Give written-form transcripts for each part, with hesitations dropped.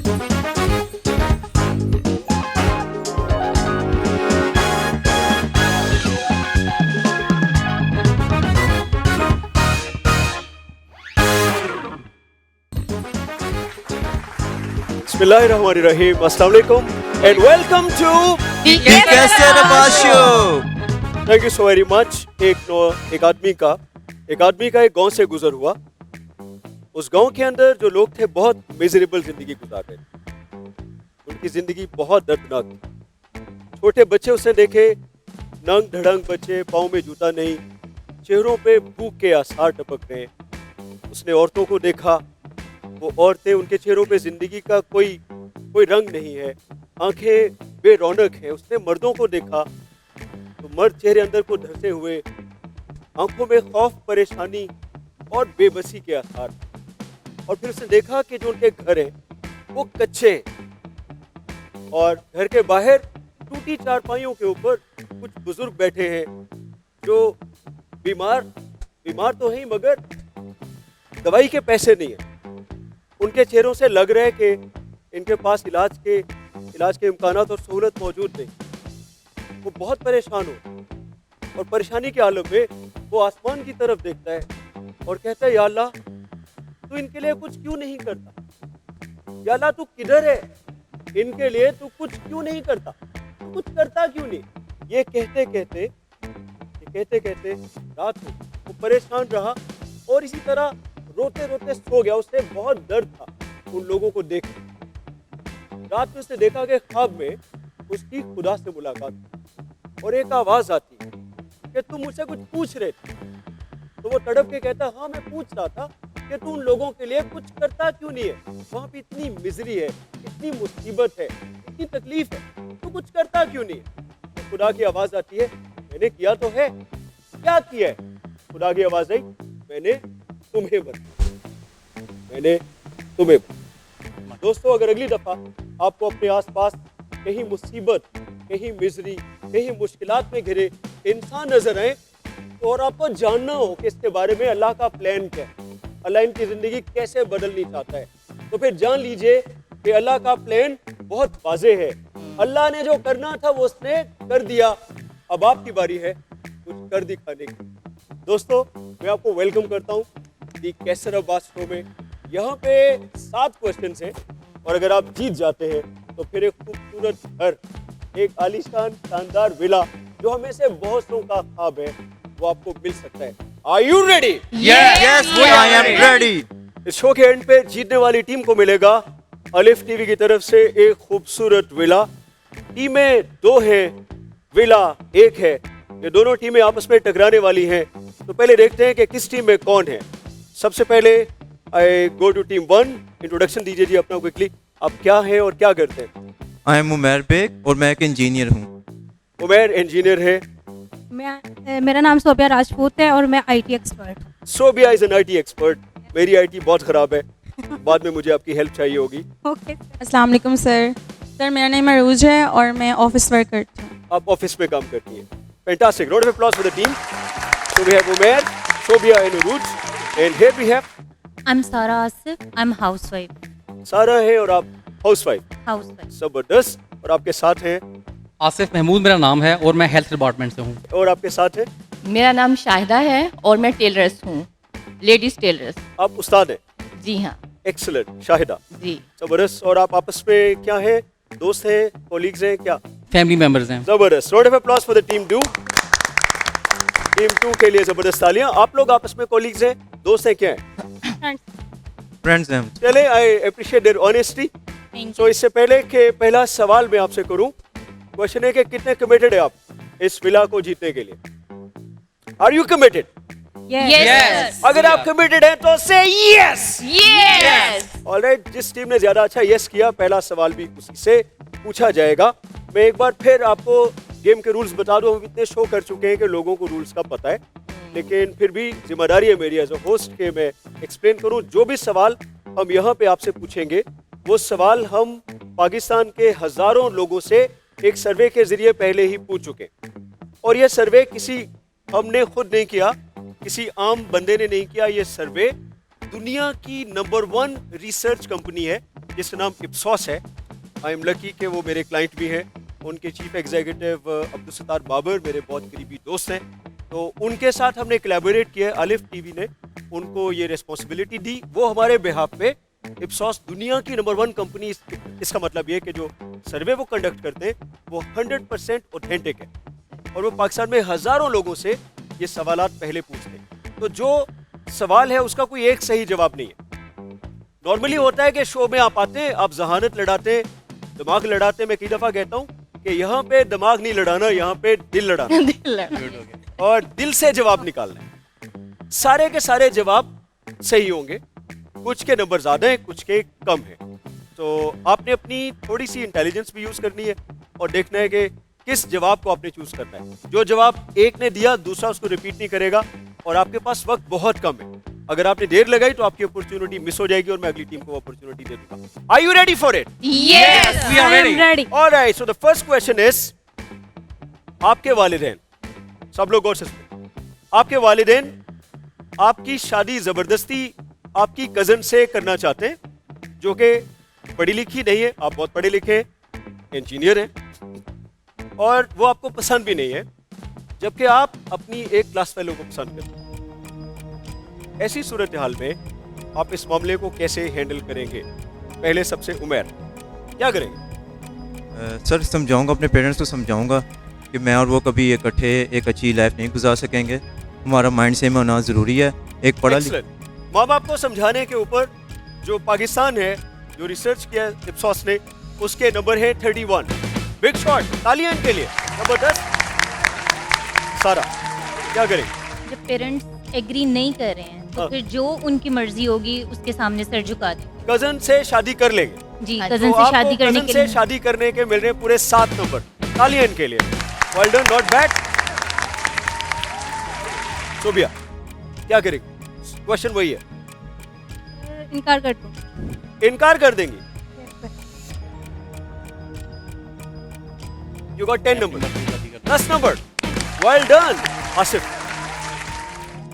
Bismillahirrahmanirrahim. Assalamu alaikum and welcome to कैसे show. Thank you so very much. एक आदमी का एक गांव से गुजर हुआ। उस गांव के अंदर जो लोग थे बहुत मिजरेबल जिंदगी गुजार रहे थे। उनकी जिंदगी बहुत दर्दनाक थी। छोटे बच्चे उसने देखे, नंग ढड़ंग बच्चे, पाँव में जूता नहीं, चेहरों पे भूख के आसार टपक रहे हैं। उसने औरतों को देखा, वो औरतें, उनके चेहरों पे जिंदगी का कोई रंग नहीं है, आंखें बेरौनक है। उसने मर्दों को देखा तो मर्द चेहरे अंदर को धंसे हुए, आंखों में खौफ, परेशानी और बेबसी के आसार। और फिर उसने देखा कि जो उनके घर हैं वो कच्चे हैं और घर के बाहर टूटी चारपाइयों के ऊपर कुछ बुजुर्ग बैठे हैं जो बीमार तो हैं मगर दवाई के पैसे नहीं है। उनके चेहरों से लग रहा है कि इनके पास इलाज के इम्कानात और सहूलत मौजूद नहीं। वो बहुत परेशान हो और परेशानी के आलम में वो आसमान की तरफ देखता है और कहता है, या अल्लाह तू इनके लिए कुछ क्यों नहीं करता? या अल्लाह तू किधर है? इनके लिए तू कुछ क्यों नहीं करता? तू कुछ करता क्यों नहीं? ये कहते कहते रात को वो परेशान रहा और इसी तरह रोते रोते सो गया। उसे बहुत दर्द था उन लोगों को देख। रात में उसने देखा कि ख्वाब में उसकी खुदा से मुलाकात हुई और एक आवाज आती है कि तुम मुझसे कुछ पूछ रहे थे। तो वो तड़प के कहता, हाँ मैं पूछ रहा था कि तू उन लोगों के लिए कुछ करता क्यों नहीं है? वहां पे इतनी मिजरी है, इतनी मुसीबत है, इतनी तकलीफ है, तू कुछ करता क्यों नहीं है? तो खुदा की आवाज आती है, मैंने किया तो है। क्या किया है? खुदा की आवाज आई, मैंने तुम्हें बताया। दोस्तों, अगर अगली दफा आपको अपने आसपास कहीं मुसीबत, कहीं मिजरी, कहीं मुश्किलात में घिरे इंसान नजर आए तो और आपको जानना हो कि इसके बारे में अल्लाह का प्लान क्या है, अल्लाह इनकी जिंदगी कैसे बदलनी चाहता है, तो फिर जान लीजिए कि अल्लाह का प्लान बहुत वाज़ेह है। अल्लाह ने जो करना था वो उसने कर दिया। अब आपकी बारी है कुछ कर दिखाने की। दोस्तों, मैं आपको वेलकम करता हूँ दी कैसर अब्बास शो में। यहाँ पे 7 क्वेश्चन है और अगर आप जीत जाते हैं तो फिर एक खूबसूरत घर, एक आलीशान शानदार विला जो हमें से बहुतों का ख्वाब है, वो आपको मिल सकता है। Are you ready? Yes I am ready. इस शो के एंड पे जीतने वाली टीम को मिलेगा अलिफ टीवी की तरफ से एक खूबसूरत विला। टीमें 2 हैं, विला 1 है। ये दोनों टीमें आपस में टकराने वाली हैं। तो पहले देखते हैं कि किस टीम में कौन है। सबसे पहले आई गो टू टीम 1। इंट्रोडक्शन दीजिए जी अपना क्विकली। आप क्या हैं और क्या करते हैं? आई एम उमैर बेग और मैं एक इंजीनियर हूँ। उमैर इंजीनियर है। मेरा नाम सोबिया राजपूत है और मैं आईटी एक्सपर्ट हूँ। Sobia is an IT expert. मेरी आईटी बहुत खराब है, बाद में मुझे आपकी हेल्प चाहिए होगी। ओके। अस्सलाम वालेकुम सर मेरा नाम अरूज है और मैं ऑफिस वर्क करती हूँ। आप ऑफिस में काम करती हैं। Fantastic. Round of applause for the team. So we have Umair, Shobia and Uruj, and here we have I'm Sara Asif. I'm housewife. सारा है और आप हाउसवाइफ। Housewife. जबरदस्त। और आपके साथ हैं आसिफ महमूद मेरा नाम है और मैं हेल्थ डिपार्टमेंट से हूँ। और आपके साथ हैं मेरा नाम शाहिदा है और मैं टेलरस हूँ, लेडीज टेलरस। आप उस्ताद हैं। जी हाँ एक्सीलेंट। शाहिदा, जी। जबरदस्त। और आप आपस में क्या है, दोस्त हैं, कोलीग्स हैं क्या? फैमिली मेम्बर्स हैं। जबरदस्त। Round of applause for the team 2। Team 2 के लिए जबरदस्त तालियां। आप लोग आपस में कोलीग्स हैं, दोस्त हैं, क्या हैं? फ्रेंड्स हैं। चले, आई अप्रिशिएट देयर ऑनेस्टी। तो इससे पहले कि पहला सवाल मैं आपसे करूं, क्वेश्चन है कि कितने कमिटेड है आप इस विला को जीतने के लिए? Are you committed? यस अगर आप कमिटेड हैं तो से यस। यस। ऑलराइट, जिस टीम ने ज्यादा अच्छा यस किया पहला सवाल भी उसी से पूछा जाएगा। मैं एक बार फिर आपको गेम के रूल्स बता दूं। हम इतने शो कर चुके हैं कि लोगों को रूल्स का पता है, लेकिन फिर भी जिम्मेदारी है मेरी एज अ होस्ट के मैं एक्सप्लेन करूं। जो भी सवाल हम यहाँ पे आपसे पूछेंगे वो सवाल हम पाकिस्तान के हजारों लोगों से एक सर्वे के जरिए पहले ही पूछ चुके। और ये सर्वे किसी हमने खुद नहीं किया, किसी आम बंदे ने नहीं किया। ये सर्वे दुनिया की नंबर 1 रिसर्च कंपनी है जिसका नाम इप्सॉस है। आई एम लकी कि वो मेरे क्लाइंट भी हैं। उनके चीफ एग्जीक्यूटिव अब्दुल सत्तार बाबर मेरे बहुत करीबी दोस्त हैं। तो उनके साथ हमने कोलैबोरेट किया। अलिफ टीवी ने उनको ये रिस्पॉन्सिबिलिटी दी। वो हमारे बिहाफ पे इप्सॉस दुनिया की नंबर 1 कंपनी, इसका मतलब ये कि जो सर्वे वो कंडक्ट करते हैं वो 100% ऑथेंटिक है और वो पाकिस्तान में हज़ारों लोगों से ये सवालात पहले पूछते हैं। तो जो सवाल है उसका कोई एक सही जवाब नहीं है। नॉर्मली होता है कि शो में आप आते हैं, आप जहानत लड़ाते हैं, दिमाग लड़ाते हैं। मैं कई दफ़ा कहता हूँ कि यहाँ पे दिमाग नहीं लड़ाना, यहाँ पे दिल लड़ाना और दिल से जवाब निकालना है। सारे के सारे जवाब सही होंगे, कुछ के नंबर ज्यादा हैं, कुछ के कम हैं। तो आपने अपनी थोड़ी सी इंटेलिजेंस भी यूज करनी है और देखना है कि किस जवाब को आपने चूज करना है। जो जवाब एक ने दिया दूसरा उसको रिपीट नहीं करेगा और आपके पास वक्त बहुत कम है। अगर आपने देर लगाई तो आपकी अपॉर्चुनिटी मिस हो जाएगी और मैं अगली टीम को अपॉर्चुनिटी दे दूंगा। Are you ready for it? Yes. We are ready. Ready. Alright, so the first question is, आपके वालिदैन, सब लोग गौर से सुनें, आपके वालिदैन आपकी शादी जबरदस्ती आपकी कजन से करना चाहते हैं जो कि पढ़ी लिखी नहीं है, आप बहुत पढ़े लिखे इंजीनियर हैं और वो आपको पसंद भी नहीं है, जबकि आप अपनी एक क्लास फेलो को पसंद करते हैं। ऐसी सूरत हाल में आप इस मामले को कैसे हैंडल करेंगे? पहले सबसे उमर, क्या करेंगे? सर समझाऊंगा, अपने पेरेंट्स को समझाऊंगा कि मैं और वो कभी इकट्ठे एक अच्छी लाइफ नहीं गुजार सकेंगे। हमारा माइंड सेम होना ज़रूरी है। एक पढ़ा लिखा Excellent. माँ बाप को समझाने के ऊपर जो पाकिस्तान है, जो रिसर्च किया इप्सॉस ने, उसके नंबर है 31। बिग शॉट, तालियां इनके लिए। नंबर 10 सारा, क्या करेंगे? जब पेरेंट्स एग्री नहीं कर रहे हैं तो हाँ। फिर जो उनकी मर्जी होगी उसके सामने सर झुका देंगे। कजन से शादी कर लेंगे। जी, हाँ, कजन तो से आपको शादी करने कजन के से लिए शादी करने के मिल रहे हैं पूरे 7 नंबर। तालियां इनके लिए। Well done, not bad. Sobia, क्या करेंगे? क्वेश्चन वही है, इनकार कर दूं। इनकार कर देंगी। You got 10 number, 10 number. Well done Asif.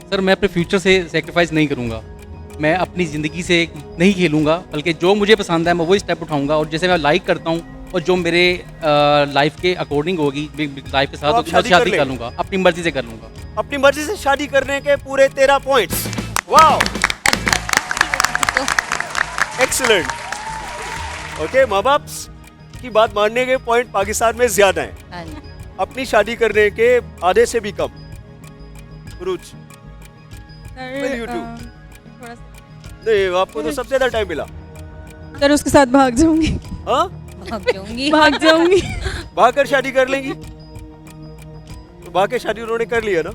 Sir मैं अपने फ्यूचर से सेक्रीफाइस नहीं करूँगा, मैं अपनी ज़िंदगी से नहीं खेलूँगा, बल्कि जो मुझे पसंद है मैं वही स्टेप उठाऊँगा और जैसे मैं लाइक करता हूँ और जो मेरे लाइफ के अकॉर्डिंग होगी, लाइफ के साथ तो आप मैं शादी शादी कर कर लेंगे? लूँगा, अपनी मर्जी से कर लूँगा। अपनी मर्जी से शादी करने के पूरे 13 पॉइंट्स। Wow, excellent. ओके, माँ बाप की बात मानने के पॉइंट पाकिस्तान में ज्यादा हैं, हाँ जी। अपनी शादी करने के आधे से भी कम। उरूज, Will you do? थोड़ा सा नहीं, आपको तो सबसे ज्यादा टाइम मिला। सर उसके साथ भाग जाऊंगी। हाँ, भाग जाऊंगी। भाग जाऊंगी। भाग कर शादी कर लेंगी? तो भाग के शादी उन्होंने कर लिया ना।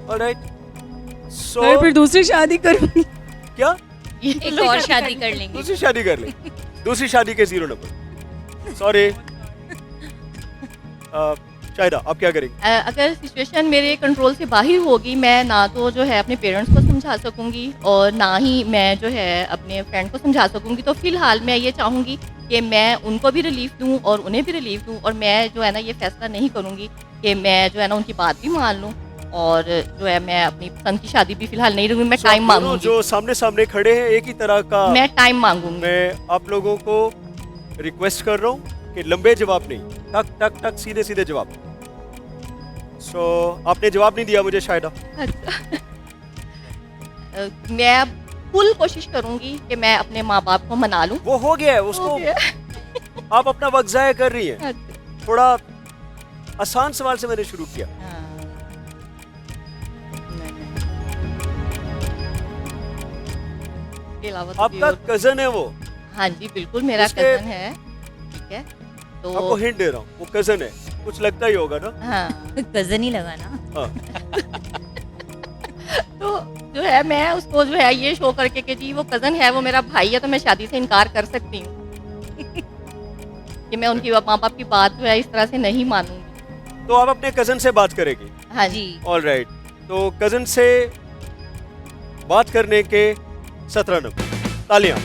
ऑलराइट, सो सर फिर दूसरी शादी करूंगी। क्या एक और शादी कर लेंगे। दूसरी शादी कर ले? दूसरी शादी के 0 नंबर। सॉरी। शाहिदा, आप क्या करेंगे? अगर सिचुएशन मेरे कंट्रोल से बाहर होगी, मैं ना तो जो है अपने पेरेंट्स को समझा सकूंगी और ना ही मैं जो है अपने फ्रेंड को समझा सकूंगी। तो फिलहाल मैं ये चाहूँगी कि मैं उनको भी रिलीफ दूँ और उन्हें भी रिलीफ दूँ और मैं जो है ना ये फैसला नहीं करूँगी कि मैं जो है ना उनकी बात भी मान लूँ और जो है मैं अपनी पसंद की शादी भी फिलहाल नहीं करूँगी। मैं So, टाइम दोनों मांगूंगी, जो सामने सामने खड़े हैं एक ही तरह का। मैं टाइम मांगूंगी। मैं आप लोगों को रिक्वेस्ट कर रहा हूँ कि लंबे जवाब नहीं, टक टक टक सीधे सीधे जवाब। सो आपने जवाब नहीं दिया मुझे शायद। अच्छा। मैं फुल कोशिश करूंगी कि मैं अपने माँ बाप को मना लूं। वो हो गया है, उसको हो गया। आप अपना वक्त जाया कर रही हैं। अच्छा। थोड़ा आसान सवाल से मैंने शुरू किया। हाँ। इसके अलावा तो आपका भी कजन है वो? और- हाँ जी बिल्कुल मेरा उसके- कजन है। ठीक है तो आपको हिंट दे रहा हूँ, वो कजन है, कुछ लगता ही होगा ना। हाँ कजन ही लगा ना। हाँ, तो जो है मैं उसको जो है ये शो करके कि जी वो कजन है, वो मेरा भाई है, तो मैं शादी से इनकार कर सकती हूँ। कि मैं उनकी माँ बाप की बात जो है इस तरह से नहीं मानूंगी। तो आप अपने कजन से बात करेंगी? हाँ जी। जी, ऑलराइट, तो कजन से बात करने के 17 नंबर। तालियां।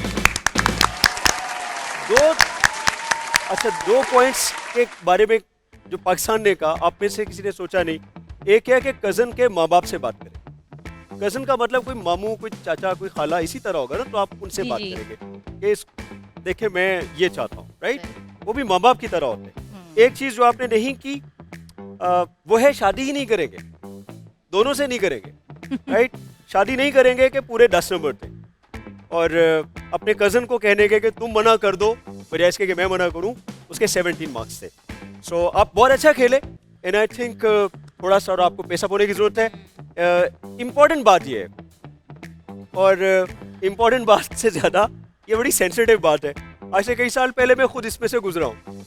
दो पॉइंट्स के बारे में जो पाकिस्तान ने कहा, आप में से किसी ने सोचा नहीं। एक है कि कजन के माँ बाप से बात करें, कजन का मतलब कोई मामू, कोई चाचा, कोई खाला, इसी तरह होगा ना, तो आप उनसे जी, बात जी। करेंगे कि देखे मैं ये चाहता हूँ, राइट? वो भी माँ बाप की तरह होते हैं। एक चीज जो आपने नहीं की वो है शादी ही नहीं करेंगे, दोनों से नहीं करेंगे, राइट? शादी नहीं करेंगे कि पूरे 10 नंबर थे, और अपने कजन को कहने के कि तुम मना कर दो बजाय इसके कि मैं मना करूं, उसके 17 मार्क्स थे। सो आप बहुत अच्छा खेले, एंड आई थिंक थोड़ा सा और आपको पैसा होने की जरूरत है। इम्पोर्टेंट बात ये है, और इम्पोर्टेंट बात से ज़्यादा ये बड़ी सेंसिटिव बात है। आज से कई साल पहले मैं खुद इसमें से गुजरा हूँ,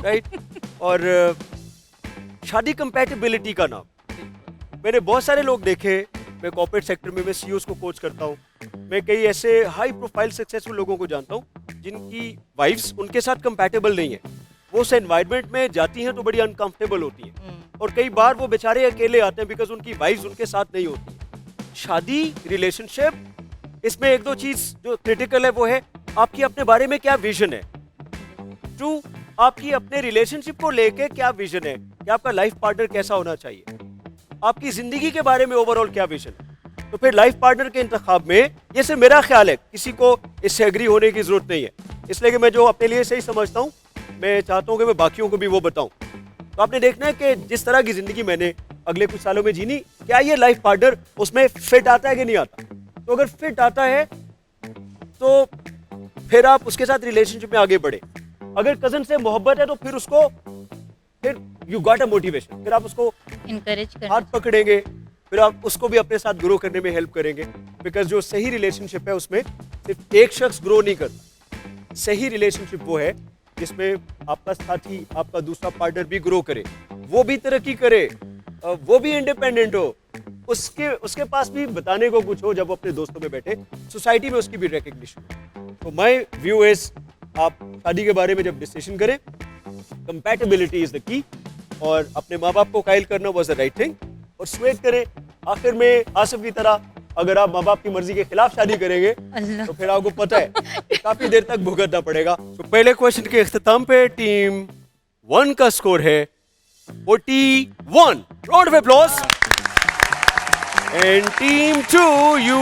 राइट? और शादी कंपैटिबिलिटी का नाम, मैंने बहुत सारे लोग देखे, मैं कॉर्पोरेट सेक्टर में मैं सीईओज को कोच करता हूँ, मैं कई ऐसे हाई प्रोफाइल सक्सेसफुल लोगों को जानता हूँ जिनकी वाइफ्स उनके साथ कंपैटिबल नहीं है। वो उस एनवायरनमेंट में जाती हैं तो बड़ी अनकंफर्टेबल होती हैं, और कई बार वो बेचारे अकेले आते हैं बिकॉज उनकी वाइफ्स उनके साथ नहीं होती है। शादी, रिलेशनशिप, इसमें एक दो चीज जो क्रिटिकल है वो है आपकी अपने बारे में क्या विजन है, टू आपकी अपने रिलेशनशिप को लेके क्या विजन है, कि आपका लाइफ पार्टनर कैसा होना चाहिए, आपकी जिंदगी के बारे में ओवरऑल क्या विजन है। तो फिर लाइफ पार्टनर के इंतखाब में ये सिर्फ मेरा ख्याल है, किसी को इससे एग्री होने की जरूरत नहीं है, इसलिए कि मैं जो अपने लिए सही समझता हूँ मैं चाहता हूँ कि मैं बाकियों को भी वो बताऊं। तो आपने देखना है कि जिस तरह की जिंदगी मैंने अगले कुछ सालों में जीनी, क्या ये लाइफ पार्टनर उसमें फिट आता है कि नहीं आता। तो अगर फिट आता है तो फिर आप उसके साथ रिलेशनशिप में आगे बढ़े। अगर कजन से मोहब्बत है तो फिर उसको, फिर यू गॉट अ मोटिवेशन, फिर आप उसको इनकरेज हाथ करना। पकड़ेंगे, फिर आप उसको भी अपने साथ ग्रो करने में हेल्प करेंगे। बिकॉज जो सही रिलेशनशिप है उसमें सिर्फ एक शख्स ग्रो नहीं करता, सही रिलेशनशिप वो है जिसमें आपका साथी, आपका दूसरा पार्टनर भी ग्रो करे, वो भी तरक्की करे, वो भी इंडिपेंडेंट हो, उसके पास भी बताने को कुछ हो, जब वो अपने दोस्तों में बैठे, सोसाइटी में उसकी भी रिकग्निशन। तो माय व्यू इज, आप शादी के बारे में जब डिसीजन करें, कंपैटिबिलिटी इज द की, और अपने माँ बाप को कायल करना वाज द राइट थिंग, और स्वेट करें। आखिर में आसिफ की तरह अगर आप माँ बाप की मर्जी के खिलाफ शादी करेंगे अल्लाह। तो फिर आपको पता है कि काफी देर तक भुगतना पड़ेगा। तो पहले क्वेश्चन के इख्तिताम पे टीम 1 का स्कोर है 41, round of applause. And team 2 you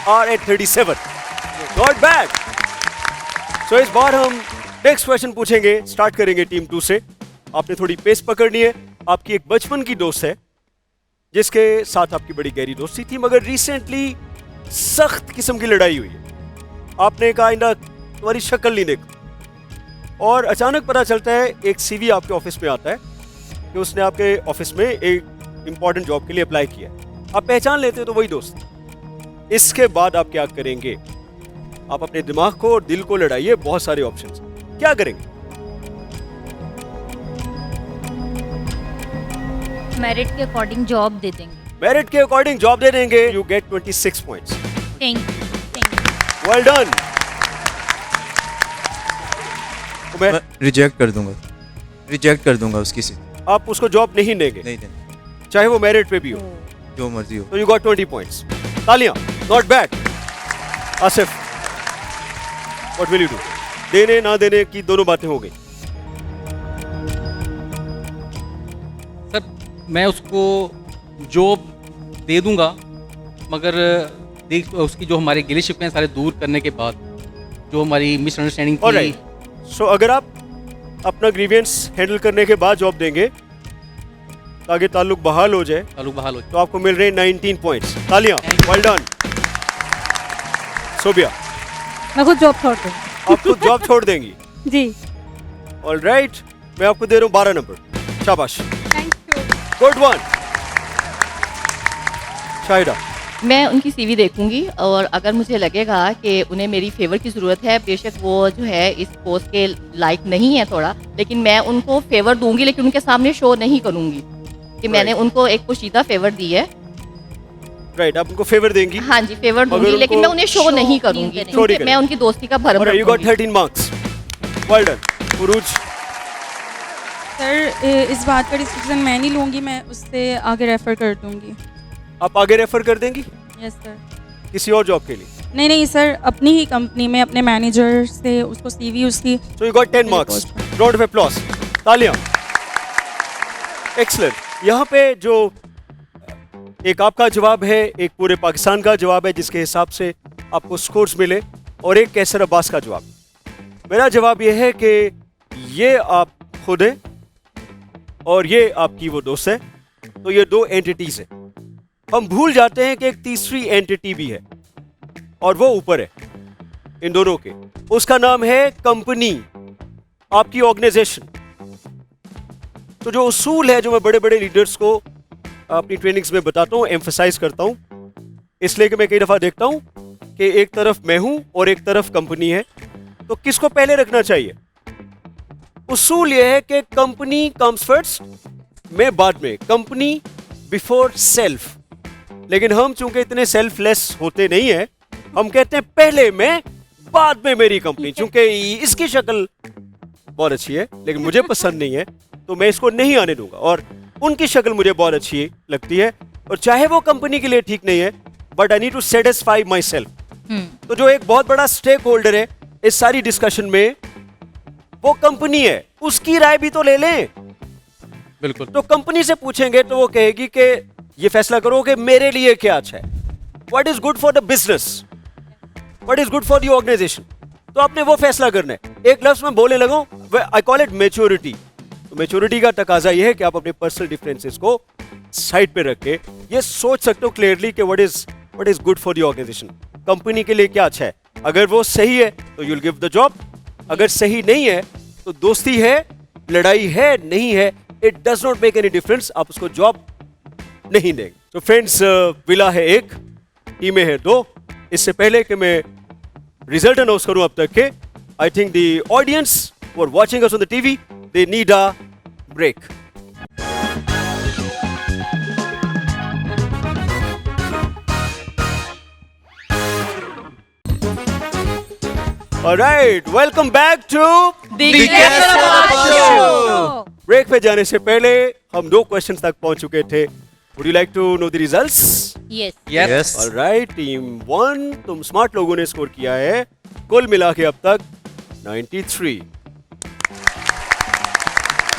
are at 37, not bad. So इस बार हम नेक्स्ट क्वेश्चन पूछेंगे, स्टार्ट करेंगे टीम 2 से। आपने थोड़ी पेस पकड़नी है। आपकी एक बचपन की दोस्त है जिसके साथ आपकी बड़ी गहरी दोस्ती थी, मगर रिसेंटली सख्त किस्म की लड़ाई हुई है। आपने कहा इंदा तुम्हारी शक्ल नहीं देखा, और अचानक पता चलता है एक सीवी आपके ऑफिस में आता है कि उसने आपके ऑफिस में एक इंपॉर्टेंट जॉब के लिए अप्लाई किया है। आप पहचान लेते हो तो वही दोस्त। इसके बाद आप क्या करेंगे? आप अपने दिमाग को और दिल को लड़ाइए, बहुत सारे ऑप्शंस। क्या करेंगे? मेरिट के अकॉर्डिंग जॉब दे देंगे। मेरिट के अकॉर्डिंग जॉब दे देंगे। You get 26 points. Thank you. Well done. मैं रिजेक्ट कर दूंगा उसकी सीट, आप उसको जॉब नहीं देंगे, नहीं देना, चाहे वो मेरिट पे भी हो। जो मर्जी हो। तो यू गॉट 20 पॉइंट्स। तालियां, not bad. Asif, what will you do? देने ना देने की दोनों बातें हो गई। सर मैं उसको जॉब दे दूंगा, मगर देख उसकी जो हमारे गिले शिकवे हैं सारे दूर करने के बाद जो हमारी मिसअंडरस्टैंडिंग थी। ऑलराइट, सो अगर आप अपना ग्रीवियंस हैंडल करने के बाद जॉब देंगे ताकि ताल्लुक बहाल हो जाए, ताल्लुक बहाल हो तो आपको मिल रहे हैं 19 पॉइंट्स। तालियां, वेल डन। सोबिया, मैं खुद जॉब छोड़ दूँ। आप खुद जॉब छोड़ देंगी? जी, ऑलराइट, मैं आपको दे रहा हूँ 12 नंबर। शाबाश, thank you. Good one. Shahida, मैं उनकी सीवी देखूंगी, और अगर मुझे लगेगा कि उन्हें मेरी फेवर की ज़रूरत है, बेशक वो जो है इस पोस्ट के लायक नहीं है थोड़ा, लेकिन मैं उनको फेवर दूंगी, लेकिन उनके सामने शो नहीं करूंगी कि मैंने उनको एक पोशीदा फेवर दी है। राइट, आप उनको फेवर देंगी? हाँ जी, फेवर मगर दूंगी, लेकिन उनको मैं उन्हें शो show नहीं नहीं करूंगी करेंगे। Show नहीं क्योंकि मैं उनकी दोस्ती का भरम और यू गॉट रखूंगी। 13 marks. Well done. Urooj, sir इस बात का डिसीजन मैं नहीं लूँगी, मैं उससे आगे रेफ़र कर दूँगी। आप आगे रेफर कर देंगी यस सर। किसी और जॉब के लिए? नहीं सर, अपनी ही कंपनी में अपने मैनेजर से उसको सीवी उसकी। So you got 10 marks. Round of applause. तालियां। एक्सीलेंट। यहाँ पे जो एक आपका जवाब है, एक पूरे पाकिस्तान का जवाब है जिसके हिसाब से आपको स्कोर्स मिले, और एक कैसर अब्बास का जवाब। मेरा जवाब यह है कि ये आप खुद हैं और ये आपकी वो दोस्त है, तो ये दो एंटिटीज है। हम भूल जाते हैं कि एक तीसरी एंटिटी भी है और वो ऊपर है इन दोनों के, उसका नाम है कंपनी, आपकी ऑर्गेनाइजेशन। तो जो उसूल है जो मैं बड़े बड़े लीडर्स को अपनी ट्रेनिंग्स में बताता हूँ, एम्फसाइज करता हूँ, इसलिए कि मैं कई दफा देखता हूँ कि एक तरफ मैं हूं और एक तरफ कंपनी है, तो किसको पहले रखना चाहिए? उसूल यह है कि कंपनी कम्स फर्स्ट, मैं बाद में, कंपनी बिफोर सेल्फ। लेकिन हम चूंकि इतने सेल्फलेस होते नहीं है, हम कहते हैं पहले मैं बाद में मेरी कंपनी। चूंकि इसकी शक्ल बहुत अच्छी है लेकिन मुझे पसंद नहीं है, तो मैं इसको नहीं आने दूंगा, और उनकी शक्ल मुझे बहुत अच्छी लगती है और चाहे वो कंपनी के लिए ठीक नहीं है, but I need to satisfy myself. तो जो एक बहुत बड़ा स्टेक होल्डर है इस सारी डिस्कशन में, वो कंपनी है, उसकी राय भी तो ले लें। बिल्कुल। तो कंपनी से पूछेंगे तो वो कहेगी कि ये फैसला करो कि मेरे लिए क्या अच्छा है, what is good for the business, what is good for the organisation. तो आपने वो फैसला करना है। एक लफ्ज में बोले लगो, आई कॉल इट मैच्योरिटी। तो मैच्योरिटी का तकाजा ये है कि आप अपने पर्सनल डिफरेंसेस को साइड पे रख के ये सोच सकते हो क्लियरली कि what is good for the organisation, company के लिए क्या अच्छा है। अगर वो सही है तो you will give the job, अगर सही नहीं है तो दोस्ती है, लड़ाई है, नहीं है, it does not make any difference, आप उसको जॉब नहीं देंगे। तो फ्रेंड्स, विला है 1, टीमें है 2। इससे पहले कि मैं रिजल्ट अनाउंस करूं अब तक के, I think the audience who are watching us on the TV, they need a break. Alright, welcome back to break पे जाने से पहले हम 2 क्वेश्चंस तक पहुंच चुके थे। Would you like to know the results? Yes Yes. Alright, team 1, तुम स्मार्ट लोगों ने स्कोर किया है कुल मिला के अब तक 93।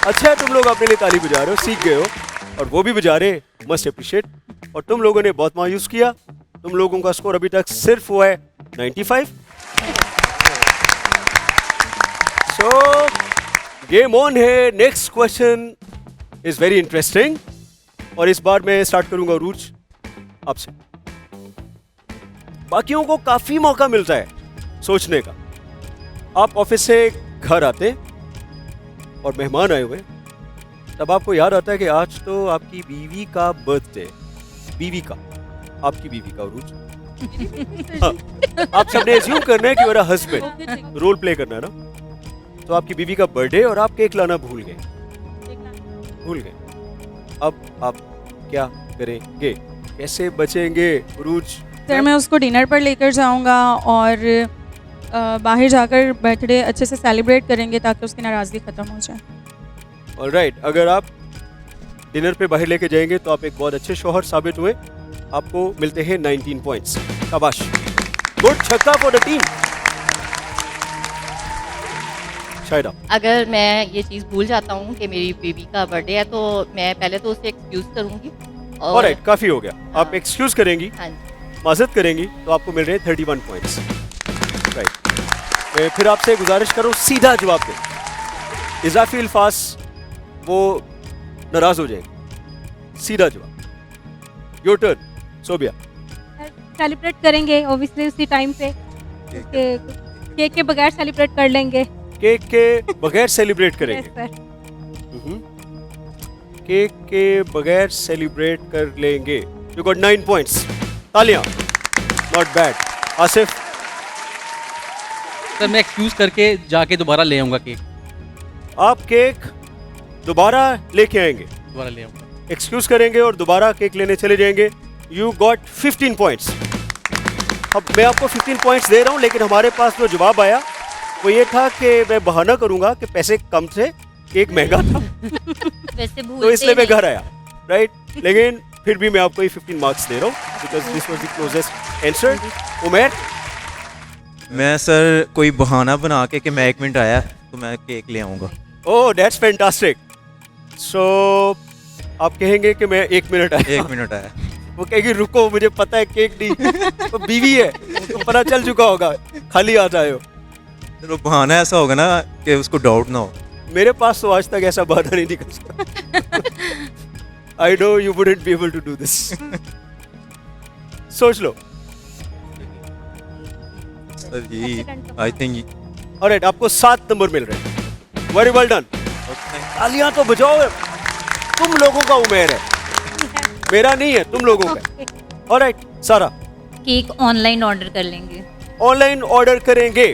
अच्छा है, तुम लोग अपने लिए ताली बजा रहे हो, सीख गए हो, और वो भी बजा रहे, मस्ट अप्रिशिएट। और तुम लोगों ने बहुत मायूस किया, तुम लोगों का स्कोर अभी तक सिर्फ हुआ है 95। सो गेम ऑन है। Next question is very interesting, और इस बार मैं स्टार्ट करूंगा रूज आपसे। बाकियों को काफी मौका मिलता है सोचने का। आप ऑफिस से घर आते और मेहमान आए हुए, तब आपको याद आता है कि आज तो आपकी बीवी का बर्थडे, बीवी का, आपकी बीवी का रूज। हाँ, आप सबने एज्यूम करना है कि मेरा हस्बैंड, रोल प्ले करना है ना। तो आपकी बीवी का बर्थडे और आप केक लाना भूल गए। अब आप क्या करेंगे, कैसे बचेंगे रूज? सर मैं उसको डिनर पर लेकर जाऊंगा और बाहर जाकर बर्थडे अच्छे से सेलिब्रेट करेंगे ताकि उसकी नाराज़गी ख़त्म हो जाए। ऑलराइट, अगर आप डिनर पे बाहर लेके जाएंगे तो आप एक बहुत अच्छे शौहर साबित हुए। आपको मिलते हैं 19 पॉइंट्स। शाबाश, गुड छक्का फॉर द टीम। शायद अगर मैं ये चीज़ भूल जाता हूँ कि मेरी बेबी का बर्थडे है, तो मैं पहले तो उसे एक्सक्यूज़ करूँगी। ऑलराइट, काफ़ी हो गया। आप एक्सक्यूज करेंगी, हाँ जी, माजरत करेंगी, तो आपको मिल रहे हैं 31 पॉइंट्स। राइट, मैं फिर आपसे गुजारिश करूँ सीधा जवाब दें। इजाफी अल्फाज वो नाराज हो जाएंगे। सीधा जवाब। Your turn Sobia. सेलिब्रेट करेंगे ऑब्वियसली उसी टाइम पे, केक के बगैर सेलिब्रेट कर लेंगे। केक के बगैर सेलिब्रेट करेंगे। Yes sir. केक के बगैर सेलिब्रेट कर लेंगे। You got 9 points. तालियां, नॉट बैड। आसिफ? सर मैं एक्सक्यूज करके जाके दोबारा ले आऊँगा केक, आप केक दोबारा लेके आएंगे, दोबारा ले आऊँगा। एक्सक्यूज करेंगे और दोबारा केक लेने चले जाएंगे। You got 15 points. अब मैं आपको 15 पॉइंट्स दे रहा हूं, लेकिन हमारे पास जो जवाब आया वो ये था कि मैं बहाना करूंगा कि पैसे कम थे, केक महंगा था, वैसे भूलते तो इसलिए मैं नहीं। घर आया। राइट, लेकिन फिर भी मैं आपको ये 15 मार्क्स दे रहा हूँ because this was the closest answer. Umar? मैं सर कोई बहाना बना के कि मैं 1 मिनट आया तो मैं केक ले आऊँगा। Oh that's fantastic. सो आप कहेंगे कि मैं 1 मिनट आया। 1 मिनट आया। वो कहेगी रुको मुझे पता है केक नहीं, वो बीवी है, तो पता चल चुका होगा, खाली हाथ आए हो। चलो बहाना ऐसा होगा ना कि उसको डाउट ना हो। मेरे पास तो आज तक ऐसा बहाना नहीं निकल सका। I know you wouldn't be able to do this. सोच लो। Sir ji I think alright, आपको 7 नंबर मिल रहे हैं। Very well done. तालियां तो बजाओ, तुम लोगों का उमेर है, मेरा नहीं है, तुम लोगों का। ऑलराइट सारा, केक ऑनलाइन ऑर्डर कर लेंगे। ऑनलाइन ऑर्डर करेंगे।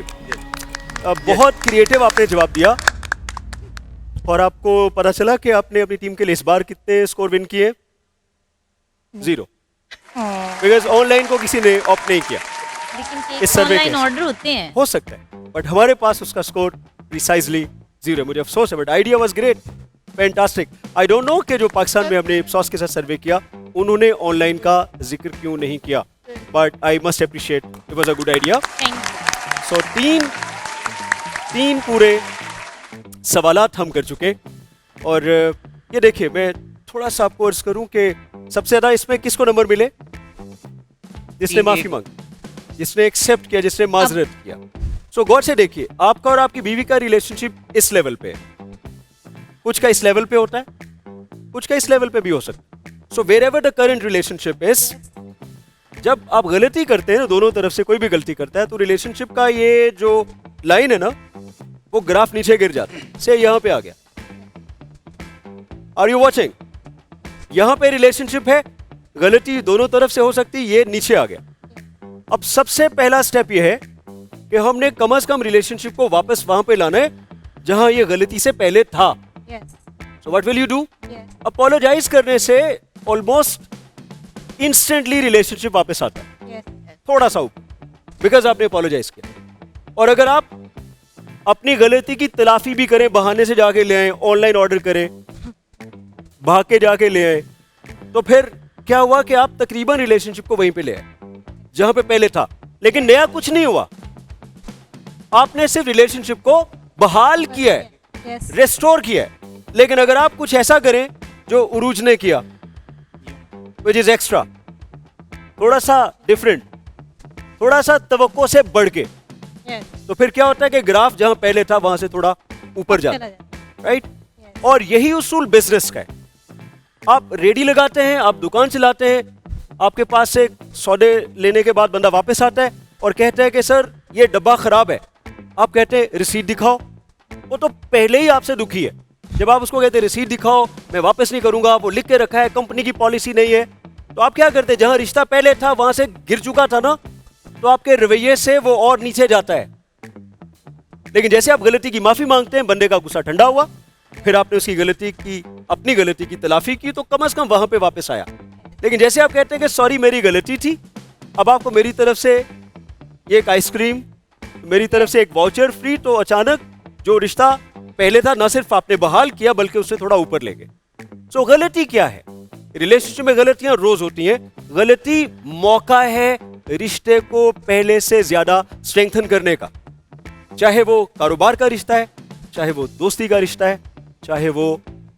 बहुत क्रिएटिव आपने जवाब दिया, और आपको पता चला कि आपने अपनी टीम के लिए इस बार कितने स्कोर विन किए? 0, बिकॉज ऑनलाइन को किसी ने ऑप्ट नहीं किया। लेकिन इस केक सर्वे ऑनलाइन के ऑर्डर होते हैं। हो सकता है, बट हमारे पास उसका स्कोर प्रिसाइजली 0 है। मुझे अफसोस है, but idea was great, fantastic. I don't know कि जो पाकिस्तान में हमने इप्सॉस के साथ सर्वे किया उन्होंने ऑनलाइन का जिक्र क्यों नहीं किया, but I must appreciate, it was a good idea. Thank you. So तीन पूरे सवालात हम कर चुके, और ये देखिए मैं थोड़ा सा आपको अर्ज करूं कि सबसे ज्यादा इसमें किसको नंबर मिले? जिसने माफी मांगी, जिसने एक्सेप्ट किया, जिसने माजरत किया। सो गौर से देखिए, आपका और आपकी बीवी का रिलेशनशिप इस लेवल पे है, कुछ का इस लेवल पे होता है, कुछ का इस लेवल पे भी हो सकता है। So wherever the current relationship is, जब आप गलती करते हैं, दोनों तरफ से कोई भी गलती करता है, तो रिलेशनशिप का ये जो लाइन है ना, वो ग्राफ नीचे गिर जाता है। से यहां पे आ गया। Are you watching? यहां पे रिलेशनशिप है, गलती दोनों तरफ से हो सकती, ये नीचे आ गया। अब सबसे पहला स्टेप ये है कि हमने कम से कम रिलेशनशिप को वापस वहां पे लाना है जहां ये गलती से पहले था। Yes. So what will you do? Yes. Apologise करने से ऑलमोस्ट इंस्टेंटली रिलेशनशिप वापस आता है, Yes. थोड़ा सा ऊपर, बिकॉज आपने अपोलोजाइज किया। और अगर आप अपनी गलती की तलाफी भी करें, बहाने से जाके ले आए, ऑनलाइन ऑर्डर करें, भाग के जाके ले आए, तो फिर क्या हुआ कि आप तकरीबन रिलेशनशिप को वहीं पे ले आए जहां पे पहले था, लेकिन नया कुछ नहीं हुआ। आपने सिर्फ रिलेशनशिप को बहाल किया है, Yes. रेस्टोर किया है। लेकिन अगर आप कुछ ऐसा करें जो उरूज ने किया, विच इज एक्स्ट्रा, थोड़ा सा डिफरेंट, थोड़ा सा तवक्को से बढ़ के, Yes. तो फिर क्या होता है कि ग्राफ जहां पहले था वहां से थोड़ा ऊपर चला जाता है, जाता राइट? Yes. और यही उसूल बिजनेस का है। आप रेडी लगाते हैं, आप दुकान चलाते हैं, आपके पास से सौदे लेने के बाद बंदा वापस आता है और कहता है कि सर ये डब्बा खराब है। आप कहते हैं रिसीट दिखाओ, वो तो पहले ही आपसे दुखी है। जब आप उसको कहते हैं रिसीट दिखाओ, मैं वापस नहीं करूंगा, वो लिख के रखा है, कंपनी की पॉलिसी नहीं है, तो आप क्या करते हैं? जहां रिश्ता पहले था वहां से गिर चुका था ना, तो आपके रवैये से वो और नीचे जाता है। लेकिन जैसे आप गलती की माफी मांगते हैं, बंदे का गुस्सा ठंडा हुआ, फिर आपने उसकी गलती की, अपनी गलती की तलाफी की, तो कम से कम वहां पे वापस आया। लेकिन जैसे आप कहते हैं कि सॉरी मेरी गलती थी, अब आपको मेरी तरफ से ये एक आइसक्रीम, मेरी तरफ से एक वाउचर फ्री, तो अचानक जो रिश्ता पहले था ना सिर्फ आपने बहाल किया बल्कि उससे थोड़ा ऊपर ले गए। सो गलती क्या है? रिलेशनशिप में गलतियां रोज होती हैं। गलती मौका है रिश्ते को पहले से ज्यादा स्ट्रेंथन करने का, चाहे वो कारोबार का रिश्ता है, चाहे वो दोस्ती का रिश्ता है, चाहे वो